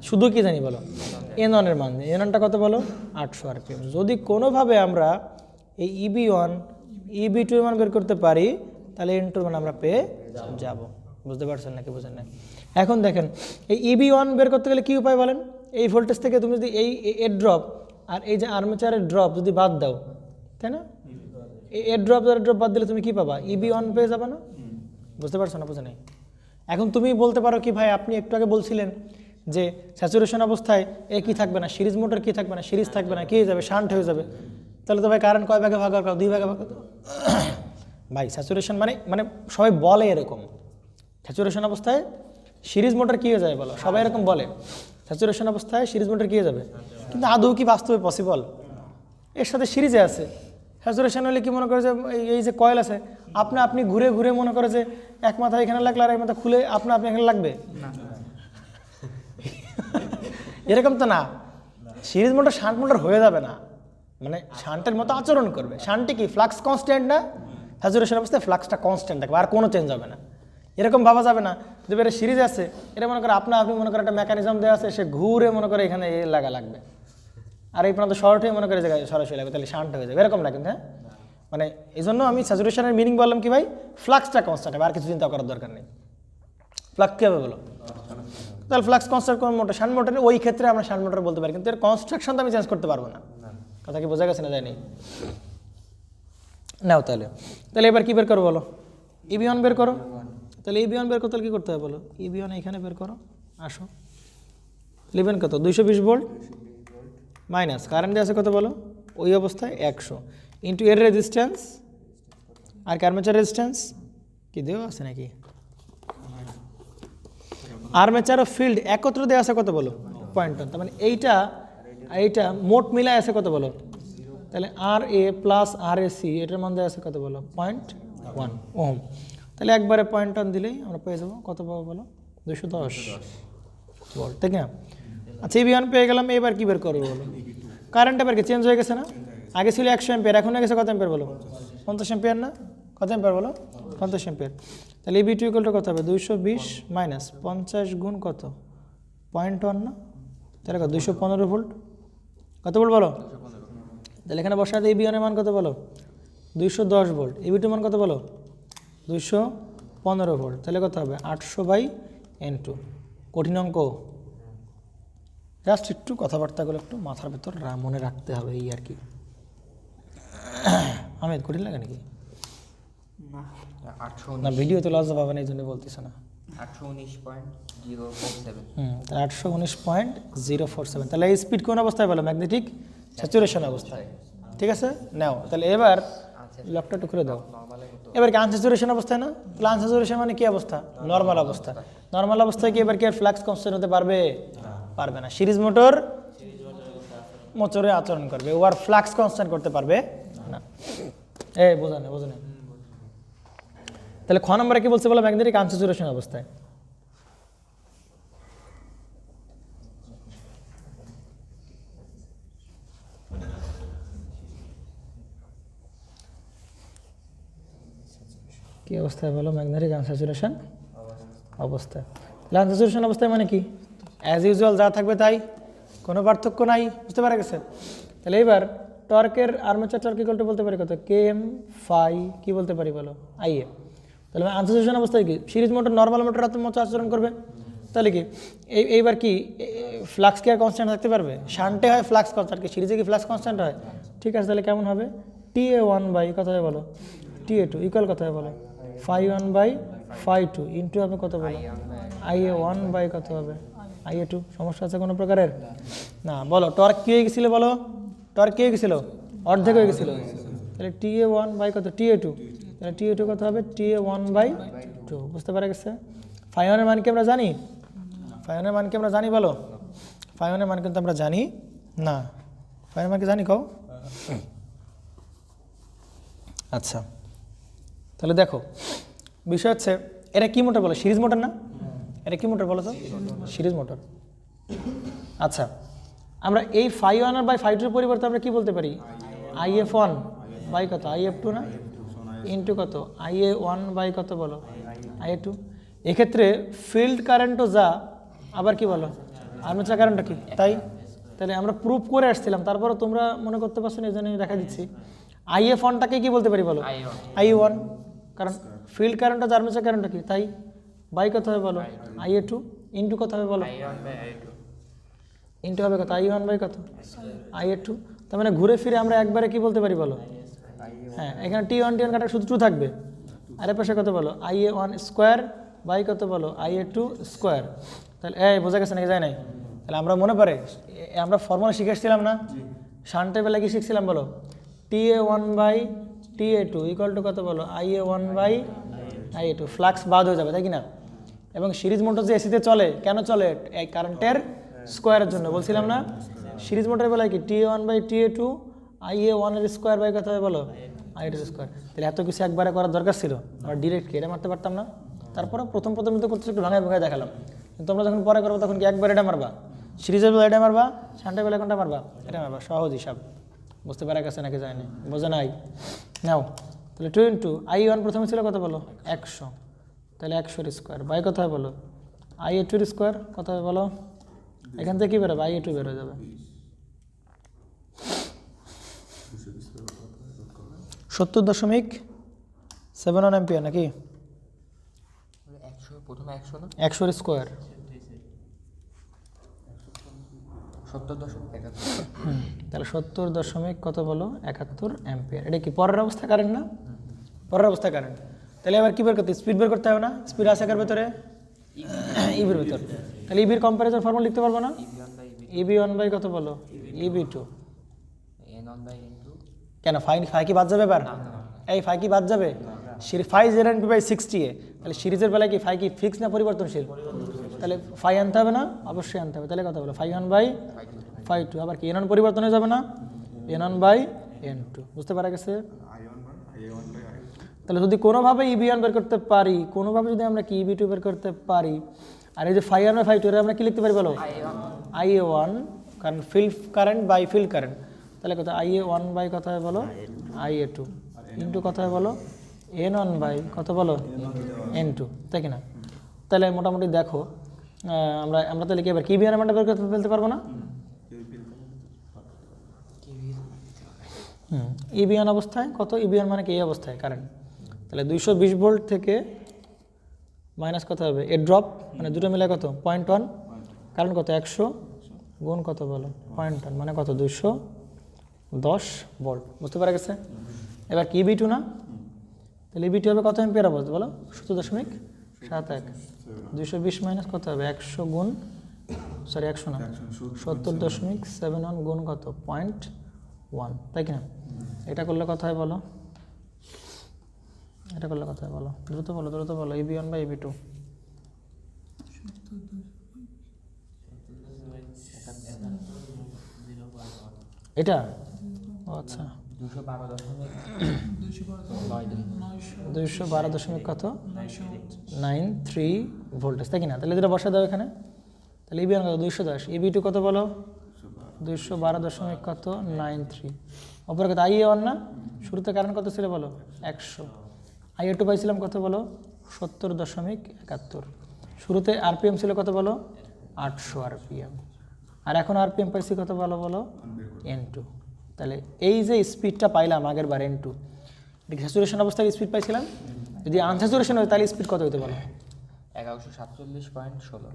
শুধু কি জানি বলো? N1 এর মান। N1টা কত বলো? 800 RPM। যদি কোনোভাবে আমরা এই EB1 EB2 এর মান বের করতে পারি তাহলে N2 এর মান আমরা পেয়ে যাব। বুঝতে পারছেন নাকি বুঝেন না? এখন দেখেন এই EB1 বের করতে গেলে কী উপায় বলেন? এই ভোল্টেজ থেকে তুমি যদি এই ড্রপ আর এই যে আর্মেচারের ড্রপ যদি বাদ দাও, তাই না? এই ড্রপ বাদ দিলে তুমি কি পাবা? EB1 পেয়ে যাবে না? বুঝতে পারছো না? বুঝে নাই? এখন তুমি বলতে পারো কি ভাই আপনি একটু আগে বলছিলেন যে স্যাচুরেশন অবস্থায় কী থাকবে না? সিরিজ মোটর কী থাকবে না? সিরিজ থাকবে না, কী হয়ে যাবে? শান্ট হয়ে যাবে। তাহলে তো ভাই কারেন্ট কয় ভাগে ভাগ করো? 2 ভাগে ভাগ করো। ভাই স্যাচুরেশন মানে সবাই বলে এরকম, স্যাচুরেশন অবস্থায় সিরিজ মোটর কী হয়ে যাবে বলো? সবাই এরকম বলে স্যাচুরেশন অবস্থায় সিরিজ মোটর কী হয়ে যাবে, কিন্তু আদৌ কি বাস্তবে পসিবল? এর সাথে সিরিজে আছে। স্যাচুরেশন হলে কি মনে করে যে এই যে কয়েল আছে আপনি ঘুরে ঘুরে মনে করে যে এক মাথা এখানে লাগলে আর এক মাথা খুলে আপনি এখানে লাগবে না, এরকম তো না। সিরিজ মোটর শান্ট মোটর হয়ে যাবে না, মানে শান্টের মতো আচরণ করবে। শান্টে কি ফ্লাক্স কনস্ট্যান্ট না? স্যাচুরেশন অবস্থায় ফ্লাক্সটা কনস্ট্যান্ট থাকবে, আর কোনো চেঞ্জ হবে না। এরকম ভাবা যাবে না যে এর সিরিজ আছে, এটা মনে করে আপনি মনে করে একটা মেকানিজম দেওয়া আছে, সে ঘুরে মনে করে এখানে লাগবে, আর এই প্রান্ত শর্ট হয়ে মনে করে জায়গায় সরাসরি লাগবে, তাহলে শান্ট হয়ে যাবে। এরকম না কিন্তু, হ্যাঁ, মানে এই জন্য আমি স্যাচুরেশনের মিনিং বললাম কি ভাই, ফ্লাক্সটা কনস্ট্যান্ট হবে, আর কিছু চিন্তা করার দরকার নেই। ফ্লাক্স কী হবে বলো? তাহলে ফ্লাক্স কনস্ট্যান্ট কোন মোটর? শান্ট মোটরে ওই ক্ষেত্রে আমরা শান্ট মোটর বলতে পারি, কিন্তু এর কনস্ট্রাকশন তো আমি চেঞ্জ করতে পারবো না। কথা কি বোঝা গেছে না? যায়নি? নাও তাহলে এবার কি বের করো বলো? EB1 বের করো। তাহলে EB1 বের করতে কী করতে হবে বলো? EB1 এখানে বের করো, আসো। লিবেন কত? 220 ভোল্ট মাইনাস কারেন্ট দিয়ে আছে কত বলো? ওই অবস্থায় 100 ইন্টু এর রেজিস্ট্যান্স আর আর্মেচার রেজিস্ট্যান্স কি দেওয়া আছে নাকি? আর্মেচার ও ফিল্ড একত্র দেওয়া আছে কত বলো? পয়েন্ট 1, তার মানে এইটা মোট মিলায় আছে কত বলো? তাহলে আর এ প্লাস আর এ সি এটার মধ্যে আছে কত বলো? 0.1 ওহম। তাহলে একবারে 0.1 দিলেই আমরা পেয়ে যাবো কত পাবো বলো? 210 ভোল্ট, তাই না? আচ্ছা EB1 পেয়ে গেলাম, এবার কি বের করবো বলো? কারেন্ট এবার কি চেঞ্জ হয়ে গেছে না? আগে ছিল 100 অ্যাম্পিয়ার, এখন হয়ে গেছে কত অ্যাম্পিয়ার বলো? 50 অ্যাম্পিয়ার না? কত অ্যাম্পিয়ার বলো? 50 অ্যাম্পিয়ার। তাহলে EB2 ইকুয়াল কত হবে? 220 মাইনাস 50 গুণ কত? 0.1 না? তাহলে কত? 215 ভোল্ট। কত ভোল্ট বলো? তাহলে এখানে বসাতে EB1 এর মান কত বলো? 210 ভোল্ট। EB2 মান কত বলো? 215 ভোল্ট। তাহলে কত হবে? 800/N2। কঠিন অঙ্ক, জাস্ট একটু কথাবার্তাগুলো একটু মাথার ভেতর মনে রাখতে হবে, এই আর কি। আমির কঠিন লাগে নাকি? না, ভিডিও তো লজ্জা পাবে না, এই জন্য বলতেছে না। 819.047। 819.047। তাহলে এই স্পিড কোন অবস্থায় পেলো? ম্যাগনেটিক স্যাচুরেশন অবস্থায়। ঠিক আছে, নাও তাহলে এবার লকটা একটু খুলে দাও। এবার কি আনস্যাচুরেশন অবস্থায় না? তাহলে আনস্যাচুরেশন মানে কি অবস্থা? নর্মাল অবস্থা। নর্মাল অবস্থায় কি এবার কি আর ফ্লাক্স কনস্ট্যান্ট হতে পারবে? পারবে না। সিরিজ মোটরে আচরণ করবে, ও আর ফ্লাক্স কনস্ট্যান্ট করতে পারবে না। বোঝা না। তাহলে খ নম্বরে কি বলছে বলো? ম্যাগনেটিক আনস্যাচুরেশন অবস্থায়। কি অবস্থায় বলো? ম্যাগনেটিক আনস্যাচুরেশন অবস্থায়। তাহলে আনস্যাচুরেশন অবস্থায় মানে কি? অ্যাজ ইউজুয়াল যা থাকবে তাই, কোনো পার্থক্য নাই, বুঝতে পারা গেছে? তাহলে এবার টর্কের আর্মেচার টর্ক ইকুয়াল টু বলতে পারি কত? KM ফাই কি বলতে পারি বলো? IA। তাহলে আনস্যাচুরেশন অবস্থায় কি সিরিজ মোটর নর্মাল মোটর মতো আচরণ করবে। তাহলে কি এইবার কি ফ্লাক্স কি আর কনস্ট্যান্ট থাকতে পারবে? শান্টে হয় ফ্লাক্স কনস্ট্যান্ট, কি সিরিজে কি ফ্লাক্স কনস্ট্যান্ট হয়? ঠিক আছে, তাহলে কেমন হবে? TA1 কত হবে বলো? TA2 ইকুয়াল কত হবে বলো? φ1/φ2 ইন্টু হবে কত বলো? IA1 কত হবে? IA2। সমস্যা আছে কোনো প্রকারের? না। বলো টর্ক কি হয়ে গেছিল বলো? টর্ক কি হয়ে গেছিল? অর্ধেক হয়ে গেছিল। তাহলে TA1 কত? TA2। তাহলে TA2 কত হবে? TA1/2। বুঝতে পারা গেছে? φ1 এর মান কি আমরা জানি? φ1 এর মান কি আমরা জানি বলো? φ1 এর মান কিন্তু আমরা জানি না। φ1 এর মান কি জানি কও? আচ্ছা, তাহলে দেখো বিষয় হচ্ছে এটা কি মোটর বলো? সিরিজ মোটর না? এটা কি মোটর বলো তো? Series motor. আচ্ছা, আমরা এই φ1 আর φ2 এর পরিবর্তে আমরা কি বলতে পারি? IF1 কত? IF2 না? ইন্টু কত? IA1 কত বলো? IA2। এক্ষেত্রে ফিল্ড কারেন্টও যা, আবার কি বলো? আর্মেচার কারেন্টটা কি তাই। তাহলে আমরা প্রুফ করে আসছিলাম, তারপরে তোমরা মনে করতে পারছো না, এই জন্য দেখা দিচ্ছি। IF1টাকে কি বলতে পারি বলো? IA1, কারণ ফিল্ড কারেন্ট আর আর্মেচার কারেন্টটা কি তাই। কত হবে বলো? IA2 ইন্টু কত হবে বলো? ইন্টু হবে কত? IA1 কত? IA2। তার মানে ঘুরে ফিরে আমরা একবারে কি বলতে পারি বলো? হ্যাঁ, এখানে T1 কাটা শুধু 2 থাকবে, আর এর পাশে কত বলো? IA1 স্কোয়ার কত বলো? IA2 square. তাহলে বোঝা গেছে নাকি? যায় নাই? তাহলে আমরা মনে পড়ে আমরা ফর্মুলা শিখে এসেছিলাম না? শান্টের বেলা কি শিখছিলাম বলো? TA1/TA2 ইকুয়াল টু কত বলো? IA1/IA2। ফ্লাক্স বাদ হয়ে যাবে, তাই কি না? এবং সিরিজ মোটর যে এসিতে চলে, কেন চলে? এই কারেন্টের স্কোয়ারের জন্য বলছিলাম না? সিরিজ মোটরের বেলায় কি TA1/TA2 IA1 এর স্কোয়ার কত হবে বলো? IA2 square. তাহলে এত কিছু একবারে করার দরকার ছিল? আমরা ডিরেক্ট কি এটা মারতে পারতাম না? তারপরে প্রথম তো করতে একটু ভাঙায় দেখালাম, কিন্তু তোমরা যখন পরে করবো তখন কি একবার এটা মারবা? সিরিজের বেলা এটা মারবা, শান্টের বেলা কোনটা মারবা? এটা মারবা। সহজ হিসাব। বুঝতে পারা গেছে নাকি? যায়নি? বোঝা নাই? নাও তাহলে 2 ইন্টু IA1 প্রথমে ছিল কত বলো? 100। তাহলে 100 এর স্কোয়ার কত হয় বলো? IA2 এর স্কোয়ার কত হবে বলো? এখান থেকে কি বেরোবে? IA2 বেরোয় যাবে। 70.71 অ্যাম্পিয়ার নাকি? 100 প্রথমে 100 না? 100 এর স্কোয়ার 70.71। তাহলে 70 কত বলো? 71 অ্যাম্পিয়ার। এটা কি পরের অবস্থা কারেন্ট না? পরের অবস্থা কারেন্ট। তাহলে এবার কি বের করতে? স্পিড বের করতে হবে না? স্পিড আছে কার ভেতরে? ইবির ভেতর। তাহলে ইবির কম্পারিজন ফর্মুলা লিখতে পারবো না? EB1 কত বলো? EB2 N1/N2। কেন ফাই কি বাদ যাবে এবার? এই ফাই কি বাদ যাবে? ফাই 0/60 তাহলে সিরিজের বেলায় কি ফাই কি ফিক্স না পরিবর্তনশীল? তাহলে ফাই আনতে হবে না, অবশ্যই আনতে হবে। তাহলে কথা বলো phi one by phi two, আবার কি এন ওয়ান পরিবর্তন হয়ে যাবে না, N one by N two, বুঝতে পারা গেছে? তাহলে যদি কোনোভাবে ইবি ওয়ান বের করতে পারি, কোনোভাবে যদি আমরা কি ইবি টু বের করতে পারি, আর এই যে phi one by phi two এর আমরা কি লিখতে পারি বলো, আই এ ওয়ান, কারণ field current by field current, তাহলে কথা আই এ ওয়ান বাই কথা হয় বলো আই এ টু, ইন্টু কথা হয় বলো এন ওয়ান বাই কত বলো এন টু, তাই কিনা? তাহলে মোটামুটি দেখো আমরা আমরা তাহলে কি এবার কি বিয়ার মানটা বের করতে ফেলতে পারবো না? ইবিয়ান অবস্থায় কত, ইবিয়ান মানে কি এই অবস্থায় কারেন্ট, তাহলে 220 ভোল্ট থেকে মাইনাস কত হবে এ ড্রপ, মানে দুটো মিলে কত 0.1, কারণ কত 100 গুণ কত বলো 0.1 মানে কত 210 ভোল্ট, বুঝতে পারা গেছে? এবার কি ইবি টু না, তাহলে ইবি টু হবে কত এম্পিয়ার অবস্থা বলো 70.71, 220 মাইনাস কত হবে 100 গুণ, সরি 100 না 70.71 গুণ কত 0.1, তাই কিনা? এটা করলে কথা হয় বলো, এটা করলে কথা হয় বলো, দ্রুত বলো দ্রুত বলো, ইবি ওয়ান বাই ইবি টু, এটা ও আচ্ছা 212 কত 93 ভোল্টেজ, তাই কিনা? তাহলে এটা বসা দাও এখানে, তাহলে ইবি ওয়ান কত 210, ইবি টু কত বলো 212 কত 93, অপর কত আই এ ওয়ান না, শুরুতে কারেন্ট কত ছিল বলো 100, আই এ টু পাইছিলাম কত বলো 70.71, শুরুতে আরপিএম ছিল কত বলো 800 আরপিএম, আর এখন আরপিএম পাইছি কত বলো বলো এন টু, তাহলে এই যে স্পিডটা পাইলাম আগের বার এন টু, এটা স্যাচুরেশন অবস্থায় স্পিড পাইছিলাম, যদি আনস্যাচুরেশন হয় তাহলে স্পিড কত হইতে বলো 1147.16,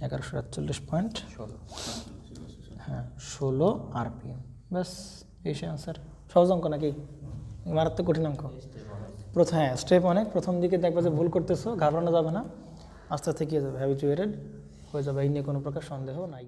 1147.16, হ্যাঁ 16 আরপিএম, ব্যাস এই সে আনসার। সহজ অঙ্ক নাকি মারাত্মক কঠিন অঙ্ক? হ্যাঁ স্টেপ অনেক, প্রথম দিকে দেখবে যে ভুল করতেছো, ঘাবড়ানো যাবে না, আস্তে আস্তে কী হয়ে যাবে, হ্যাবিচুয়েটেড হয়ে যাবে, এই নিয়ে কোনো প্রকার সন্দেহ নাই।